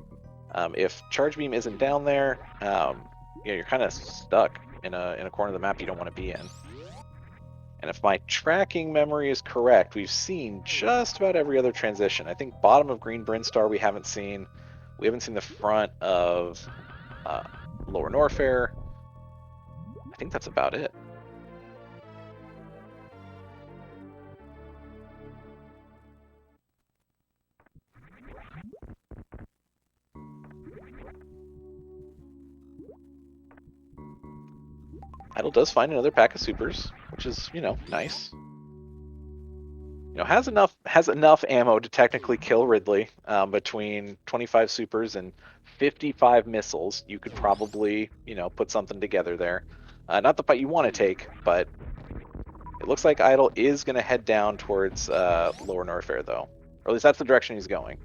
[SPEAKER 1] If charge beam isn't down there, you're kind of stuck in a corner of the map you don't want to be in. And if my tracking memory is correct, we've seen just about every other transition. I think bottom of Green Brinstar we haven't seen. We haven't seen the front of Lower Norfair. I think that's about it. Idle does find another pack of supers, which is, nice. Has enough ammo to technically kill Ridley. Between 25 supers and 55 missiles, you could probably, put something together there. Not the fight you want to take, but it looks like Idle is going to head down towards Lower Norfair, though. Or at least that's the direction he's going.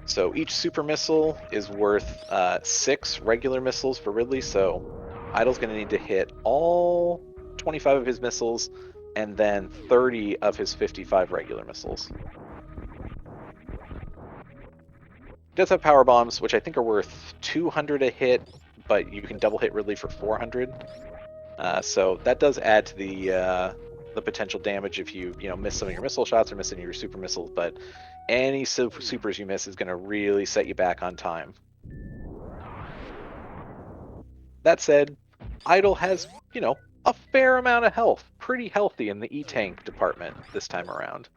[SPEAKER 1] So each super missile is worth 6 regular missiles for Ridley, so Idle's going to need to hit all 25 of his missiles and then 30 of his 55 regular missiles. He does have power bombs, which I think are worth 200 a hit, but you can double hit Ridley for 400. So that does add to the potential damage if you miss some of your missile shots or miss any of your super missiles, but any supers you miss is going to really set you back on time. That said, Idle has, a fair amount of health. Pretty healthy in the E-Tank department this time around.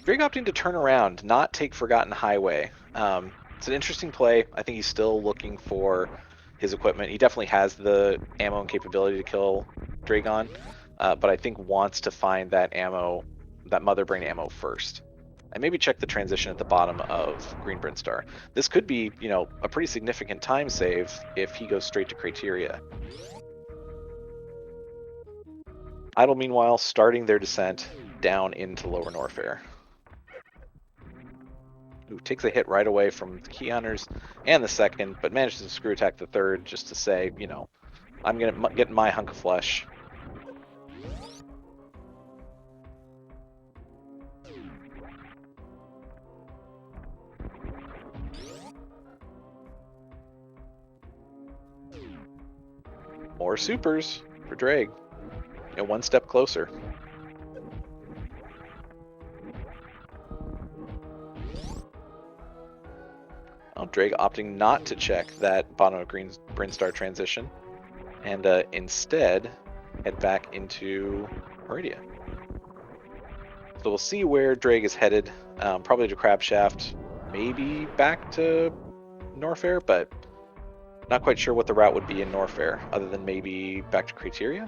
[SPEAKER 1] Ddraig opting to turn around, not take Forgotten Highway. It's an interesting play. I think he's still looking for his equipment. He definitely has the ammo and capability to kill Dragon, but I think wants to find that ammo, that Mother Brain ammo first. And maybe check the transition at the bottom of Green Brinstar. This could be, a pretty significant time save if he goes straight to criteria. Idle, meanwhile, starting their descent down into Lower Norfair. Who takes a hit right away from the Key Hunters and the second, but manages to screw attack the third just to say, I'm going to get my hunk of flesh. More supers for Ddraig. One step closer. Well, Ddraig opting not to check that bottom of Green Brinstar transition, and instead head back into Meridia. So we'll see where Ddraig is headed. Probably to Crabshaft, maybe back to Norfair, but not quite sure what the route would be in Norfair, other than maybe back to Criteria.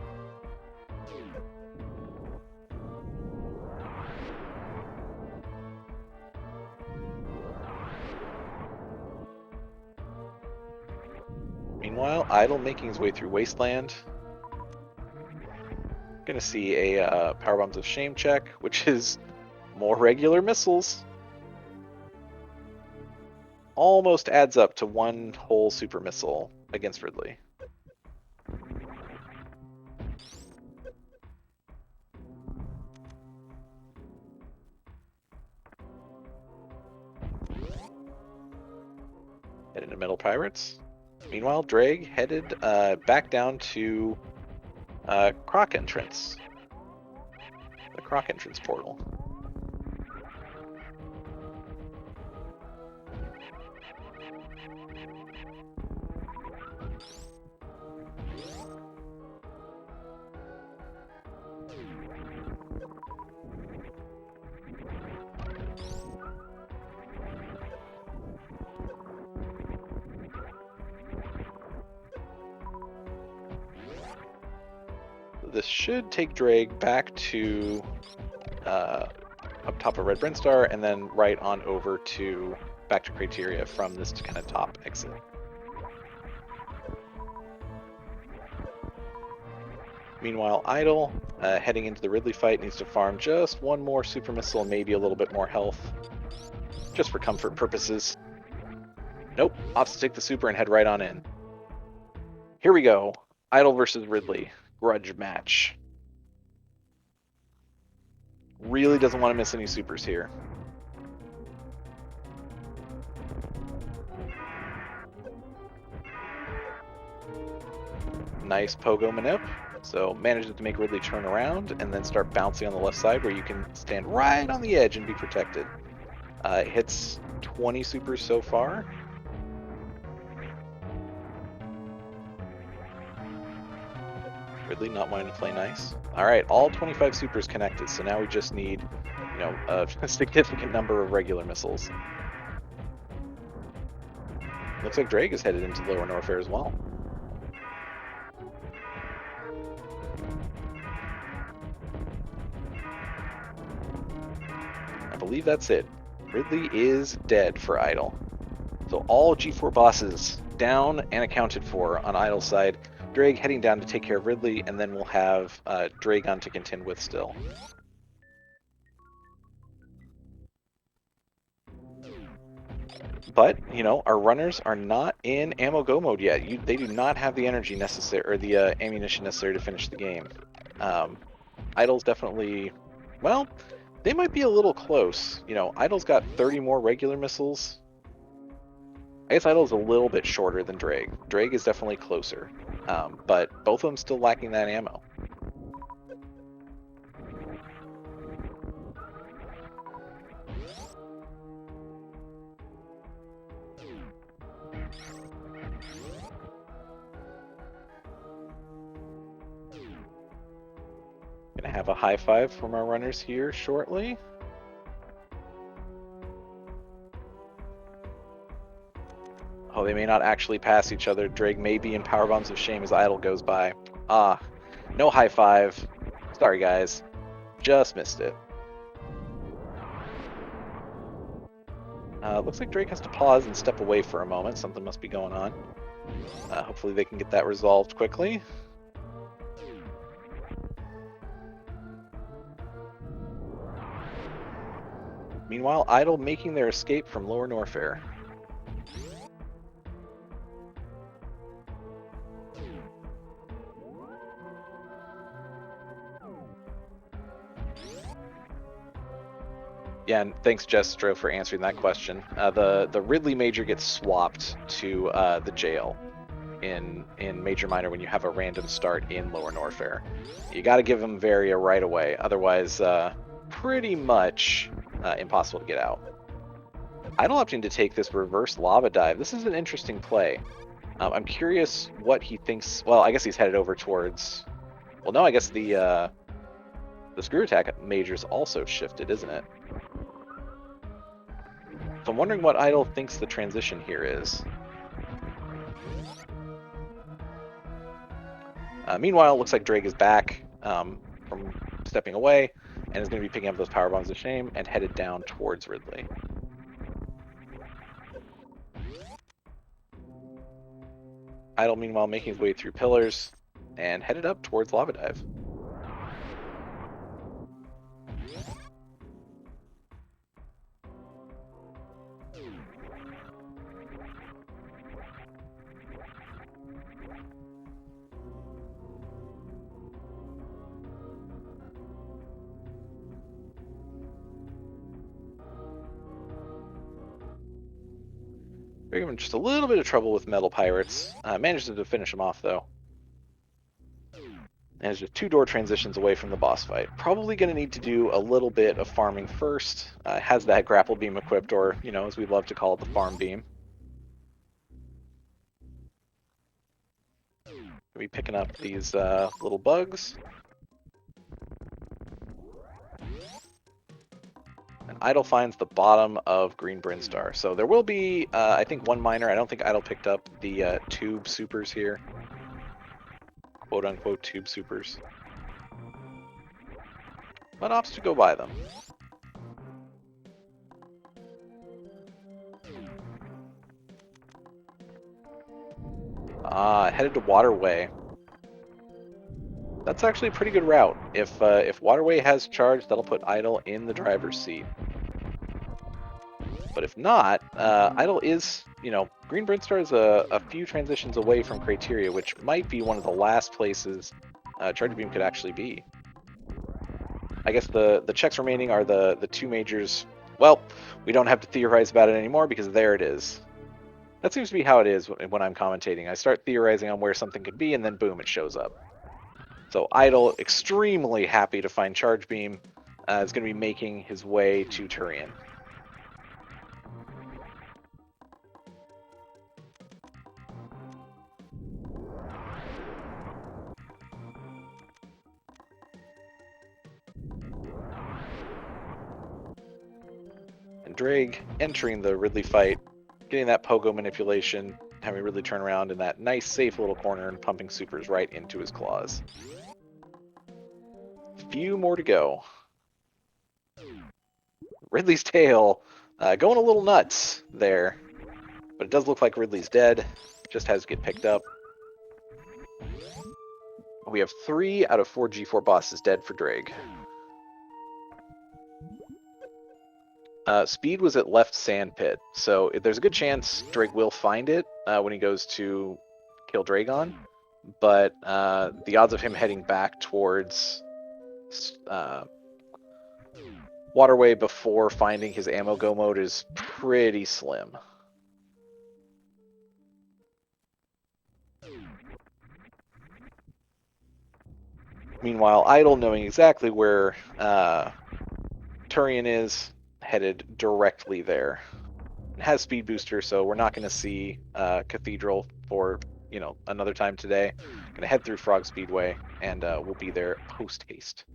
[SPEAKER 1] Meanwhile, Idle making his way through Wasteland. Gonna see a Power Bombs of Shame check, which is more regular missiles. Almost adds up to one whole super missile against Ridley. Head into Metal Pirates. Meanwhile, Ddraig headed back down to Croc entrance. The Croc entrance portal. This should take Ddraig back to up top of Red Brinstar, and then right on over to back to Criteria from this kind of top exit. Meanwhile, Idle, heading into the Ridley fight, needs to farm just one more super missile and maybe a little bit more health, just for comfort purposes. Nope, opts to take the super and head right on in. Here we go. Idle versus Ridley. Grudge match. Really doesn't want to miss any supers here. Nice pogo manip. So manages to make Ridley turn around and then start bouncing on the left side where you can stand right on the edge and be protected. Hits 20 supers so far. Ridley not wanting to play nice. All right, all 25 supers connected. So now we just need, a significant number of regular missiles. Looks like Ddraig is headed into Lower Norfair as well. I believe that's it. Ridley is dead for Idle. So all G4 bosses down and accounted for on Idle's side. Ddraig heading down to take care of Ridley, and then we'll have Dragon to contend with still. But, our runners are not in ammo go mode yet. They do not have the energy necessary, or the ammunition necessary to finish the game. Idle's definitely, well, they might be a little close. Idle's got 30 more regular missiles. I guess Idle's a little bit shorter than Ddraig. Ddraig is definitely closer. But both of them still lacking that ammo. Gonna have a high five from our runners here shortly. Oh, they may not actually pass each other. Ddraig may be in power bombs of shame as Idle goes by. Ah, no high five. Sorry, guys. Just missed it. Looks like Ddraig has to pause and step away for a moment. Something must be going on. Hopefully they can get that resolved quickly. Meanwhile, Idle making their escape from Lower Norfair. Yeah, and thanks, Jestro, for answering that question. The Ridley Major gets swapped to the jail in Major Minor when you have a random start in Lower Norfair. You got to give them Varia right away, otherwise pretty much impossible to get out. Idle opting to take this reverse lava dive. This is an interesting play. I'm curious what he thinks. Well, I guess he's headed over towards. Well, no, I guess the screw attack major's also shifted, isn't it? So I'm wondering what Idle thinks the transition here is. Meanwhile, it looks like Ddraig is back from stepping away and is going to be picking up those power bombs of shame and headed down towards Ridley. Idle, meanwhile, making his way through pillars and headed up towards Lava Dive. We're having just a little bit of trouble with Metal Pirates. Manages to finish him off, though. And is just 2 door transitions away from the boss fight. Probably going to need to do a little bit of farming first. Has that grapple beam equipped, or, as we love to call it, the farm beam. We'll be picking up these little bugs. And Idle finds the bottom of Green Brinstar. So there will be, I think, 1 miner. I don't think Idle picked up the tube supers here. Quote-unquote tube supers. But opts to go buy them. Headed to Waterway. That's actually a pretty good route. If Waterway has charge, that'll put Idle in the driver's seat. But if not, Idle is, Green Brinstar is a few transitions away from Criteria, which might be one of the last places Charge Beam could actually be. I guess the checks remaining are the two majors. Well, we don't have to theorize about it anymore because there it is. That seems to be how it is when I'm commentating. I start theorizing on where something could be, and then boom, it shows up. So Idle, extremely happy to find Charge Beam, is going to be making his way to Turian. And Ddraig entering the Ridley fight, getting that pogo manipulation, having Ridley turn around in that nice, safe little corner and pumping supers right into his claws. Few more to go. Ridley's tail going a little nuts there, but it does look like Ridley's dead. Just has to get picked up. We have 3 out of 4 G4 bosses dead for Ddraig. Speed was at left sand pit, so there's a good chance Ddraig will find it when he goes to kill Dragon, but the odds of him heading back towards Waterway before finding his ammo go mode is pretty slim. Meanwhile, Idle, knowing exactly where Turian is, headed directly there. It has speed booster, so we're not going to see Cathedral for another time today. Going to head through Frog Speedway, and we'll be there post haste.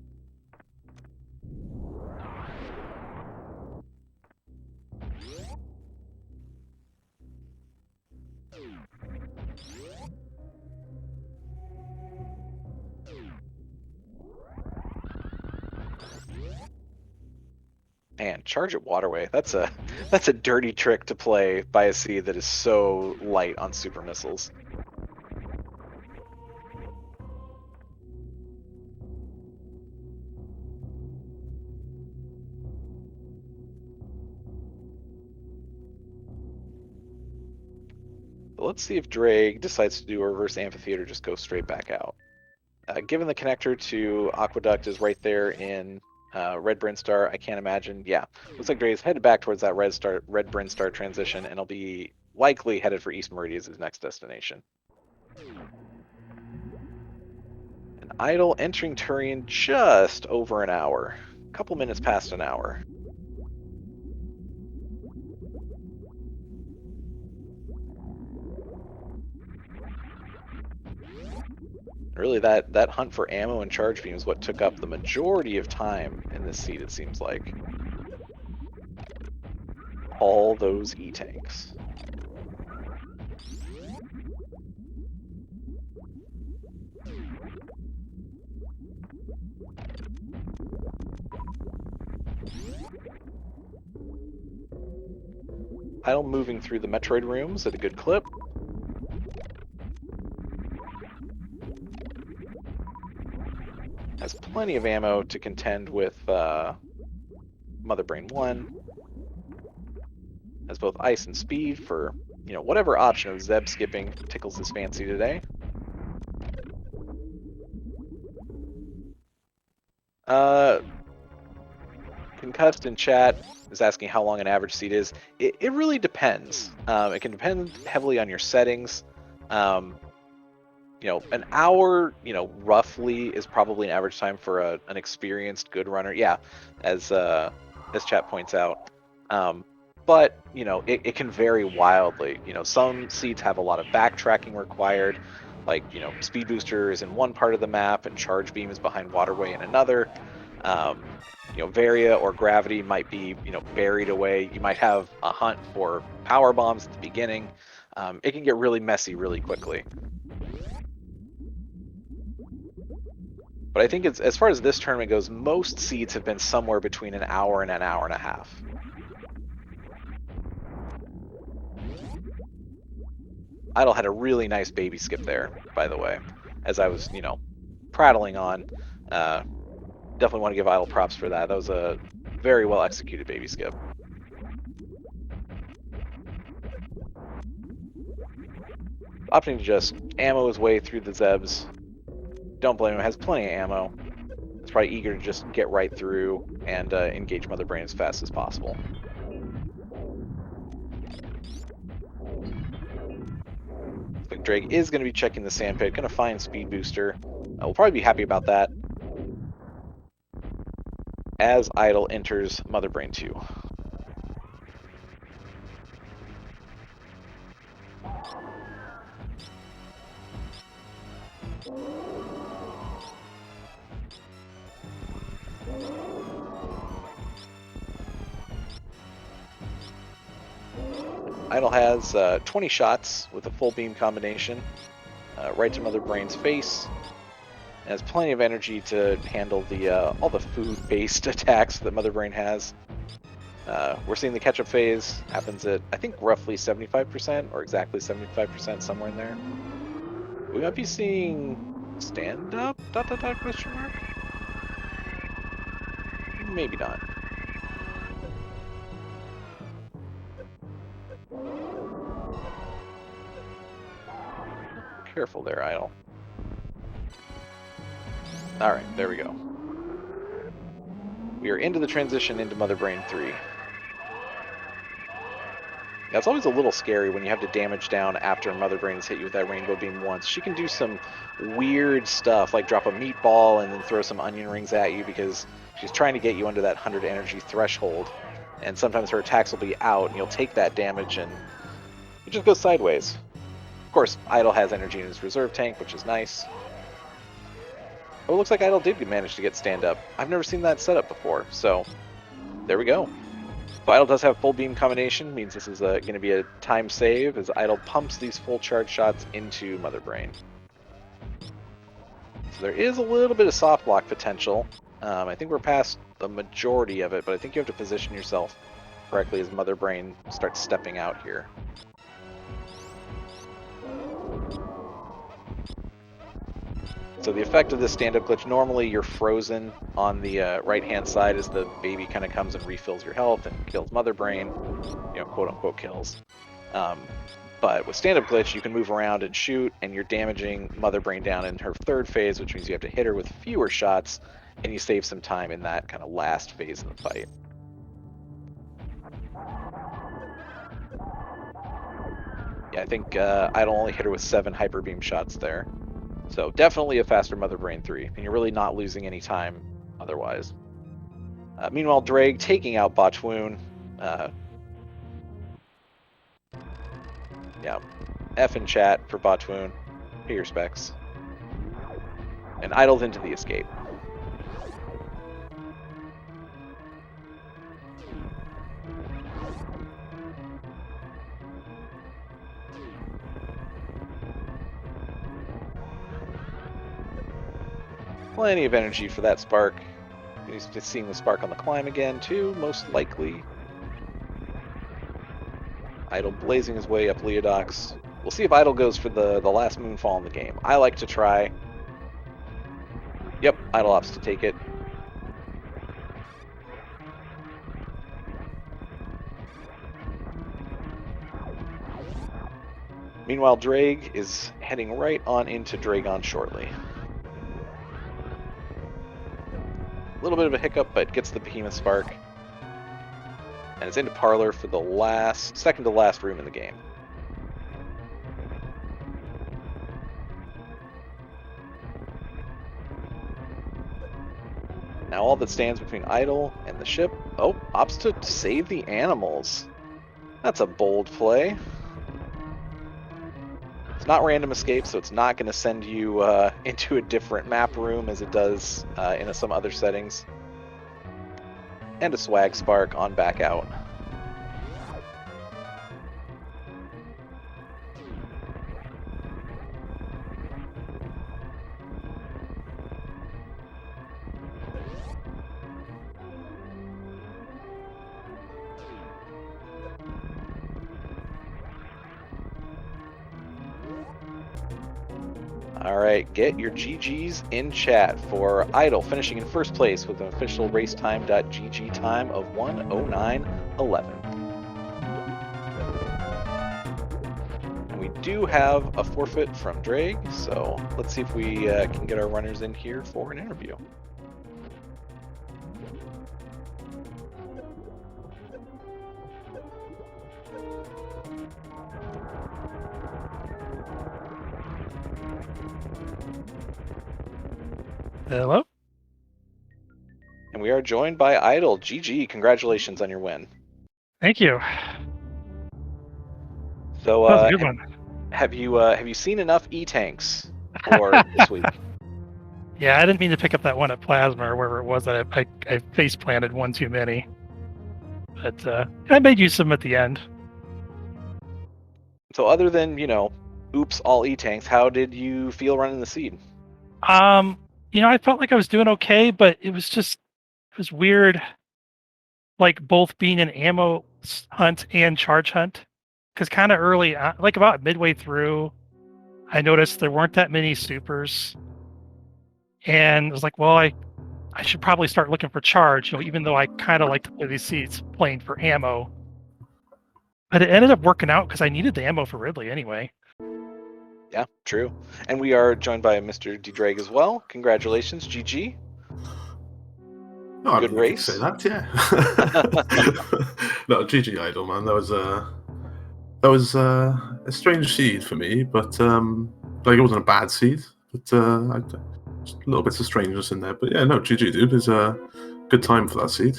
[SPEAKER 1] Man, charge at Waterway. That's a dirty trick to play by a seed that is so light on super missiles. But let's see if Ddraig decides to do a reverse amphitheater, just go straight back out. Given the connector to Aqueduct is right there in Red Brinstar, I can't imagine. Yeah, looks like Ddraig's headed back towards that Red Brinstar transition, and he'll be likely headed for East Meridia as his next destination. And Idle entering Turian just over an hour, a couple minutes past an hour. Really, that hunt for ammo and charge beam is what took up the majority of time in this seed, it seems like. All those E-tanks. Idle moving through the Metroid rooms at a good clip. Has plenty of ammo to contend with Mother Brain 1. Has both ice and speed for, whatever option of Zeb skipping tickles his fancy today. Concussed in chat is asking how long an average seed is. It really depends. It can depend heavily on your settings. An hour, roughly is probably an average time for an experienced good runner. Yeah, as chat points out. But it can vary wildly. Some seeds have a lot of backtracking required. Like speed booster is in one part of the map and charge beam is behind Waterway in another. Varia or gravity might be buried away. You might have a hunt for power bombs at the beginning. It can get really messy really quickly. But I think as far as this tournament goes, most seeds have been somewhere between an hour and an hour and a half. Idle had a really nice baby skip there, by the way, as I was, prattling on. Definitely want to give Idle props for that. That was a very well executed baby skip. Opting to just ammo his way through the Zebs. Don't blame him, has plenty of ammo. It's probably eager to just get right through and engage Mother Brain as fast as possible. Like Ddraig is going to be checking the sand pit, going to find Speed Booster. We'll probably be happy about that as Idle enters Mother Brain 2. Idle has 20 shots with a full beam combination, right to Mother Brain's face. Has plenty of energy to handle the all the food-based attacks that Mother Brain has. We're seeing the catch-up phase happens at, I think, roughly 75% or exactly 75%, somewhere in there. We might be seeing stand-up? ... question mark? Maybe not. Careful there, Idle. Alright, there we go. We are into the transition into Mother Brain 3. Yeah, it's always a little scary when you have to damage down after Mother Brain has hit you with that rainbow beam once. She can do some weird stuff, like drop a meatball and then throw some onion rings at you because she's trying to get you under that 100 energy threshold. And sometimes her attacks will be out, and you'll take that damage, and it just goes sideways. Of course, Idle has energy in his reserve tank, which is nice. Oh, it looks like Idle did manage to get stand-up. I've never seen that setup before, so there we go. So Idle does have full beam combination, means this is going to be a time save as Idle pumps these full charge shots into Mother Brain. So there is a little bit of soft block potential. I think we're past the majority of it, but I think you have to position yourself correctly as Mother Brain starts stepping out here. So the effect of this stand-up glitch, normally you're frozen on the right-hand side as the baby kind of comes and refills your health and kills Mother Brain, you know, quote-unquote kills. But with stand-up glitch, you can move around and shoot, and you're damaging Mother Brain down in her third phase, which means you have to hit her with fewer shots, and you save some time in that kind of last phase of the fight. Yeah, I think Idle only hit her with 7 hyper beam shots there. So definitely a faster Mother Brain 3, and you're really not losing any time otherwise. Meanwhile, Ddraig taking out Botchwoon. Yeah, F in chat for Botchwoon. Pay your specs. And Idled into the escape. Plenty of energy for that spark. He's just seeing the spark on the climb again, too, most likely. Idle blazing his way up Leodox. We'll see if Idle goes for the last moonfall in the game. I like to try. Yep, Idle opts to take it. Meanwhile, Ddraig is heading right on into Dragon shortly. A little bit of a hiccup, but gets the Behemoth Spark. And it's into Parlor for the second to last room in the game. Now all that stands between Idle and the ship... Oh, opts to save the animals. That's a bold play. It's not random escape, so it's not going to send you into a different map room as it does in some other settings. And a swag spark on back out. All right, get your GGs in chat for Idle finishing in first place with an official racetime.gg time of 1:09:11. And we do have a forfeit from Ddraig, so let's see if we can get our runners in here for an interview.
[SPEAKER 2] Hello?
[SPEAKER 1] And we are joined by Idle. GG, congratulations on your win.
[SPEAKER 2] Thank you.
[SPEAKER 1] So,
[SPEAKER 2] that was a good one.
[SPEAKER 1] have you seen enough E-Tanks for this week?
[SPEAKER 2] Yeah, I didn't mean to pick up that one at Plasma or wherever it was that I face planted one too many. But I made use of them at the end.
[SPEAKER 1] So other than, oops, all E-Tanks, how did you feel running the seed?
[SPEAKER 2] I felt like I was doing okay, but it was weird, like both being an ammo hunt and charge hunt. Because kind of early, like about midway through, I noticed there weren't that many supers. And I was like, well, I should probably start looking for charge, even though I kind of like to play these seeds playing for ammo. But it ended up working out because I needed the ammo for Ridley anyway.
[SPEAKER 1] Yeah, true. And we are joined by Mr. Ddraig as well. Congratulations, GG.
[SPEAKER 3] Oh,
[SPEAKER 1] Good race.
[SPEAKER 3] Say that, yeah. No, GG Idle, man. That was a strange seed for me, but it wasn't a bad seed, but just little bits of strangeness in there. But yeah, no, GG, dude. It's a good time for that seed.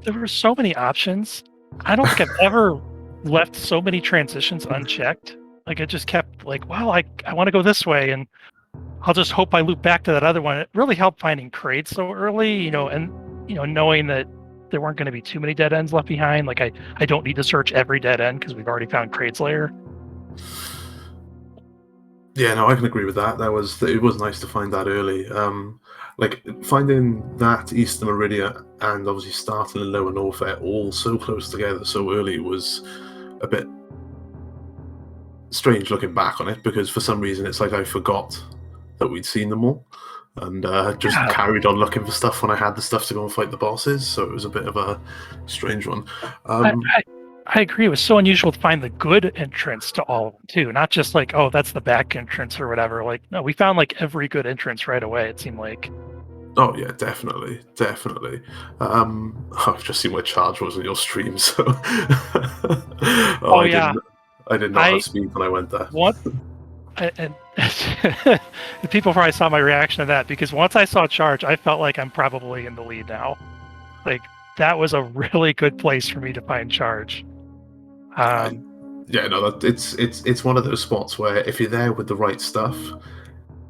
[SPEAKER 2] There were so many options. I don't think I've ever left so many transitions unchecked. Like, I just kept like, well, I want to go this way, and I'll just hope I loop back to that other one. It really helped finding crates so early, and knowing that there weren't going to be too many dead ends left behind. Like, I don't need to search every dead end because we've already found crates later.
[SPEAKER 3] Yeah, no, I can agree with that. It was nice to find that early. Like finding that Eastern Meridia and obviously starting in Lower Norfair all so close together so early was a bit strange looking back on it, because for some reason it's like I forgot that we'd seen them all and just carried on looking for stuff when I had the stuff to go and fight the bosses. So it was a bit of a strange one.
[SPEAKER 2] I agree. It was so unusual to find the good entrance to all of them too, not just like, oh, that's the back entrance or whatever. Like, no, we found like every good entrance right away. It seemed like.
[SPEAKER 3] Oh yeah, definitely. I've just seen where charge was in your stream, so.
[SPEAKER 2] Yeah.
[SPEAKER 3] I did not have speed when I went there.
[SPEAKER 2] What? And the people probably saw my reaction to that, because once I saw charge, I felt like I'm probably in the lead now. Like, that was a really good place for me to find charge.
[SPEAKER 3] It's one of those spots where if you're there with the right stuff,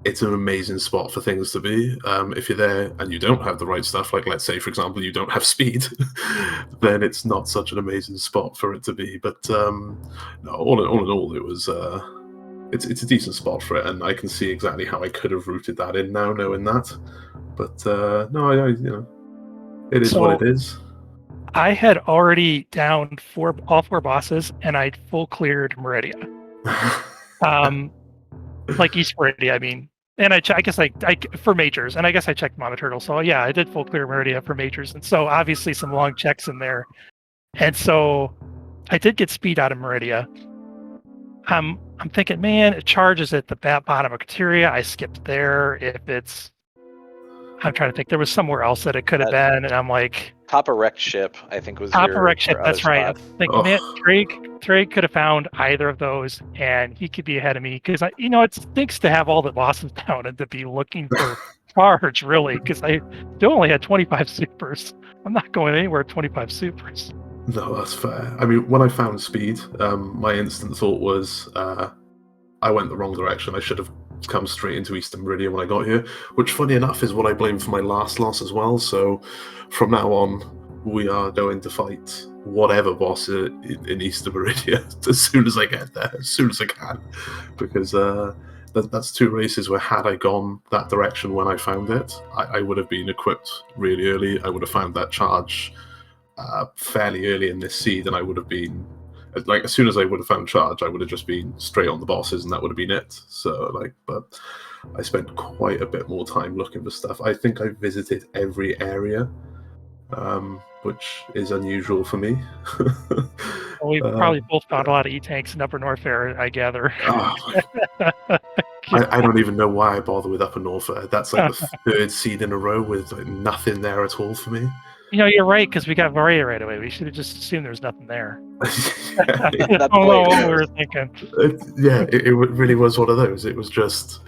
[SPEAKER 3] it's an amazing spot for things to be. If you're there and you don't have the right stuff, like let's say, for example, you don't have speed, then it's not such an amazing spot for it to be. But no, all in all, it was it's a decent spot for it, and I can see exactly how I could have routed that in now, knowing that. But no, it is what it is.
[SPEAKER 2] I had already downed all four bosses, and I'd full cleared Meridia. Like East Meridia, I mean. And I guess I for majors, and I guess I checked Mama Turtle. So yeah, I did full clear Meridia for majors, and so obviously some long checks in there. And so I did get speed out of Meridia. I'm thinking, man, it charges at the bottom of Kateria. I skipped there. I'm trying to think. There was somewhere else that it could have been, and I'm like,
[SPEAKER 1] Top of Wreck Ship, I think was
[SPEAKER 2] Top of Wreck Ship. That's right.
[SPEAKER 1] Spot.
[SPEAKER 2] I think, man, Ddraig could have found either of those, and he could be ahead of me, because it stinks to have all the bosses down and to be looking for charge, really, because I still only had 25 supers. I'm not going anywhere at 25 supers.
[SPEAKER 3] No, that's fair. I mean, when I found speed, my instant thought was I went the wrong direction. I should have come straight into Eastern Meridian when I got here, which, funny enough, is what I blame for my last loss as well. So from now on, we are going to fight whatever boss in Eastern Meridian as soon as I get there, as soon as I can, because that's two races where, had I gone that direction when I found it, I would have been equipped really early. I would have found that charge fairly early in this seed, and I would have been like as soon as I would have found charge, I would have just been straight on the bosses, and that would have been it. So like, but I spent quite a bit more time looking for stuff. I think I visited every area, which is unusual for me.
[SPEAKER 2] Well, we
[SPEAKER 3] uh,
[SPEAKER 2] probably both found a lot of E-tanks in Upper Norfair, I gather.
[SPEAKER 3] oh, I don't even know why I bother with Upper Norfolk. That's like the third seed in a row with like nothing there at all for me.
[SPEAKER 2] You're right, because we got Varia right away. We should have just assumed there's nothing there.
[SPEAKER 3] Yeah,
[SPEAKER 2] I don't know what we were thinking.
[SPEAKER 3] it really was one of those. It was just,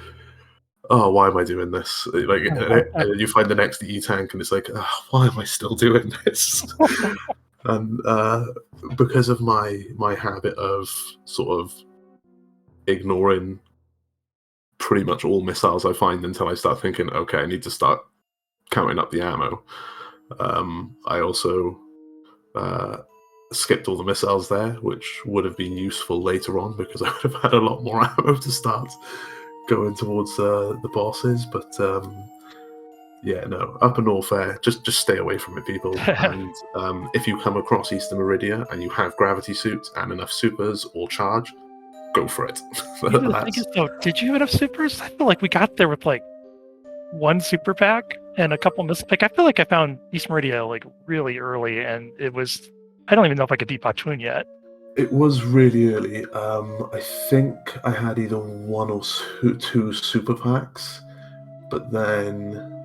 [SPEAKER 3] oh, why am I doing this? Like, and then you find the next E-tank, and it's like, oh, why am I still doing this? And because of my habit of sort of ignoring pretty much all missiles I find until I start thinking, okay, I need to start counting up the ammo. I also skipped all the missiles there, which would have been useful later on because I would have had a lot more ammo to start going towards the bosses. But yeah, no, Upper Norfair, just stay away from it, people. And if you come across Eastern Meridia and you have gravity suits and enough supers or charge, go for it.
[SPEAKER 2] The thing is, though, did you have enough supers? I feel like we got there with like one super pack and a couple like I feel like I found East Meridia like really early, and it was, I don't even know if I could beat Batoon yet.
[SPEAKER 3] It was really early. I think I had either one or two super packs, but then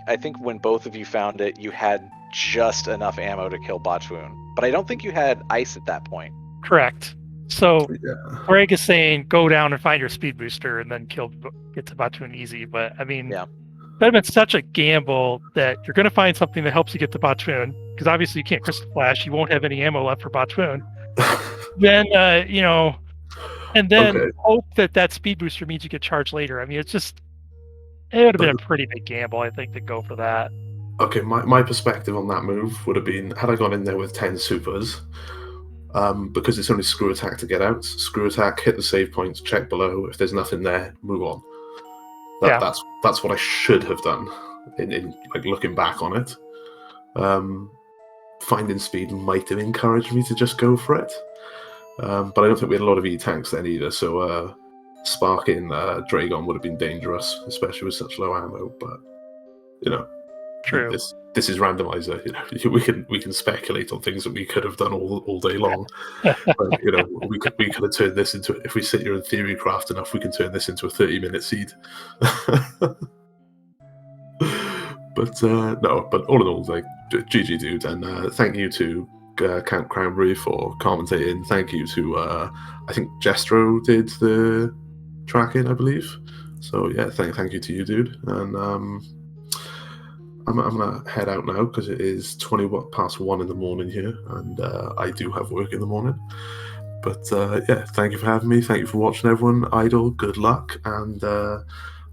[SPEAKER 1] I think when both of you found it, you had just enough ammo to kill Batoon, but I don't think you had ice at that point.
[SPEAKER 2] Correct. So
[SPEAKER 3] yeah.
[SPEAKER 2] Greg is saying go down and find your speed booster and then get to Batoon easy. But I mean,
[SPEAKER 1] Yeah.
[SPEAKER 2] that'd been such a gamble that you're going to find something that helps you get to Batoon, because obviously you can't Crystal Flash. You won't have any ammo left for Batoon. Then and then
[SPEAKER 3] Okay.
[SPEAKER 2] hope that speed booster means you get charged later. I mean, it would have been a pretty big gamble, I think, to go for that.
[SPEAKER 3] Okay, my perspective on that move would have been, had I gone in there with 10 supers, because it's only screw attack to get out. Screw attack, hit the save points, check below. If there's nothing there, move on. That's what I should have done. In like looking back on it, finding speed might have encouraged me to just go for it. But I don't think we had a lot of E-tanks then either. So sparking Dragon would have been dangerous, especially with such low ammo. But
[SPEAKER 2] true.
[SPEAKER 3] This is randomizer. We can speculate on things that we could have done all day long. But, we could have turned this into, if we sit here and theory craft enough, we can turn this into a 30-minute seed. But no. But all in all, like, GG, dude, and thank you to Count Cranberry for commentating. Thank you to I think Jestro did the tracking, I believe. So yeah, thank you to you, dude, and. I'm gonna head out now because it is 1:20 in the morning here, and I do have work in the morning. But yeah, thank you for having me. Thank you for watching, everyone. Idle, good luck, and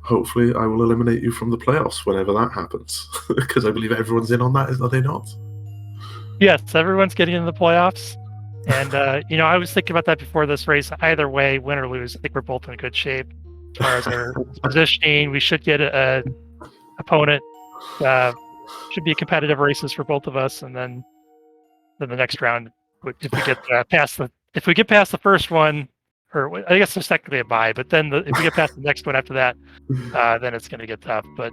[SPEAKER 3] hopefully I will eliminate you from the playoffs whenever that happens, because I believe everyone's in on that, are they not?
[SPEAKER 2] Yes, everyone's getting into the playoffs, and I was thinking about that before this race. Either way, win or lose, I think we're both in good shape as far as our positioning. We should get a opponent. Should be competitive races for both of us, and then the next round, if we get past the first one, or I guess there's technically a bye, but then if we get past the next one after that, then it's going to get tough. But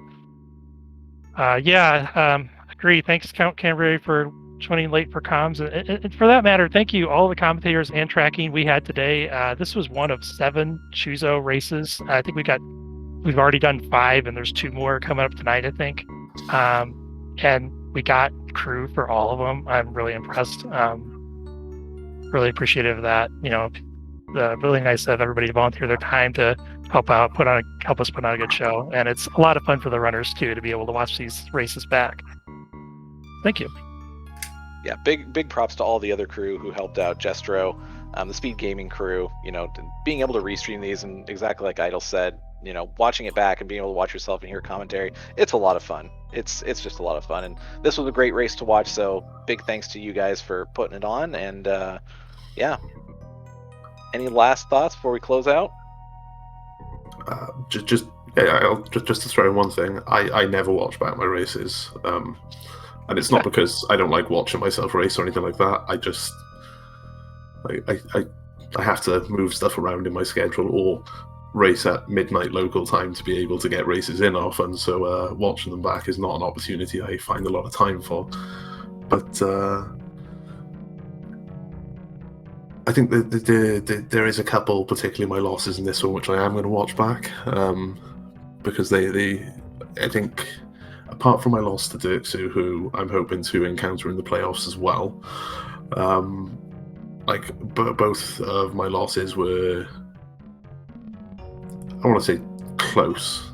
[SPEAKER 2] agree. Thanks, Count Cranberry, for joining late for comms, and for that matter, thank you all the commentators and tracking we had today. This was one of 7 Choozo races. I think we've already done 5, and there's 2 more coming up tonight, I think. And we got crew for all of them. I'm really impressed. Really appreciative of that. Really nice of everybody to volunteer their time to help us put on a good show. And it's a lot of fun for the runners too, to be able to watch these races back. Thank you.
[SPEAKER 1] Yeah, big props to all the other crew who helped out. Jestro, the SpeedGaming crew, being able to restream these, and exactly like Idle said, watching it back and being able to watch yourself and hear commentary, it's a lot of fun. It's just a lot of fun, and this was a great race to watch, so big thanks to you guys for putting it on. And yeah, any last thoughts before we close out?
[SPEAKER 3] Just to throw in one thing, I never watch back my races. And it's not because I don't like watching myself race or anything like that. I just I have to move stuff around in my schedule or race at midnight local time to be able to get races in often. So watching them back is not an opportunity I find a lot of time for. But I think that there is a couple, particularly my losses in this one, which I am going to watch back because they I think apart from my loss to Dirksu, who I'm hoping to encounter in the playoffs as well, both of my losses were, I want to say close,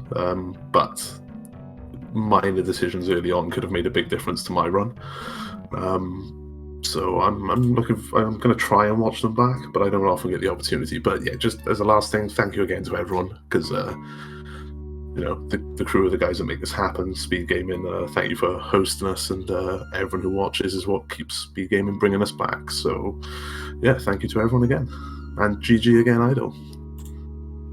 [SPEAKER 3] but minor decisions early on could have made a big difference to my run. So I'm going to try and watch them back, but I don't often get the opportunity. But yeah, just as a last thing, thank you again to everyone, because the crew of the guys that make this happen, SpeedGaming, thank you for hosting us, and everyone who watches is what keeps SpeedGaming bringing us back. So yeah, thank you to everyone again, and GG again, Idol.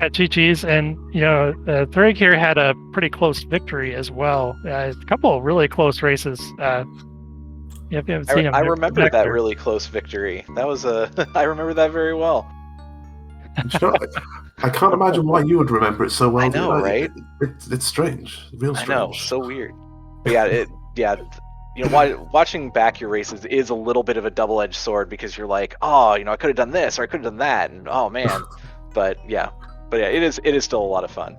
[SPEAKER 2] At GG's, and Ddraig here had a pretty close victory as well. A couple of really close races. If you haven't seen him,
[SPEAKER 1] I remember that really close victory. That was I remember that very well.
[SPEAKER 3] I can't imagine why you would remember it so well.
[SPEAKER 1] I know, right?
[SPEAKER 3] It's strange, real strange.
[SPEAKER 1] I know, so weird. But watching back your races is a little bit of a double-edged sword, because you're like, oh, I could have done this or I could have done that, and oh man. but yeah, it is still a lot of fun.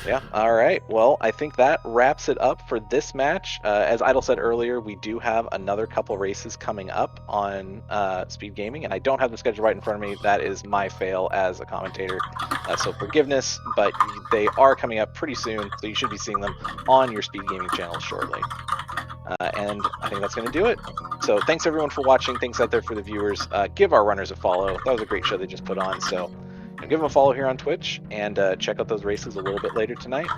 [SPEAKER 1] Yeah, all right. Well, I think that wraps it up for this match. As Idol said earlier, we do have another couple races coming up on SpeedGaming, and I don't have the schedule right in front of me. That is my fail as a commentator, so forgiveness, but they are coming up pretty soon, so you should be seeing them on your SpeedGaming channel shortly. And I think that's going to do it. So thanks everyone for watching. Thanks out there for the viewers. Give our runners a follow. That was a great show they just put on, so give them a follow here on Twitch, and check out those races a little bit later tonight.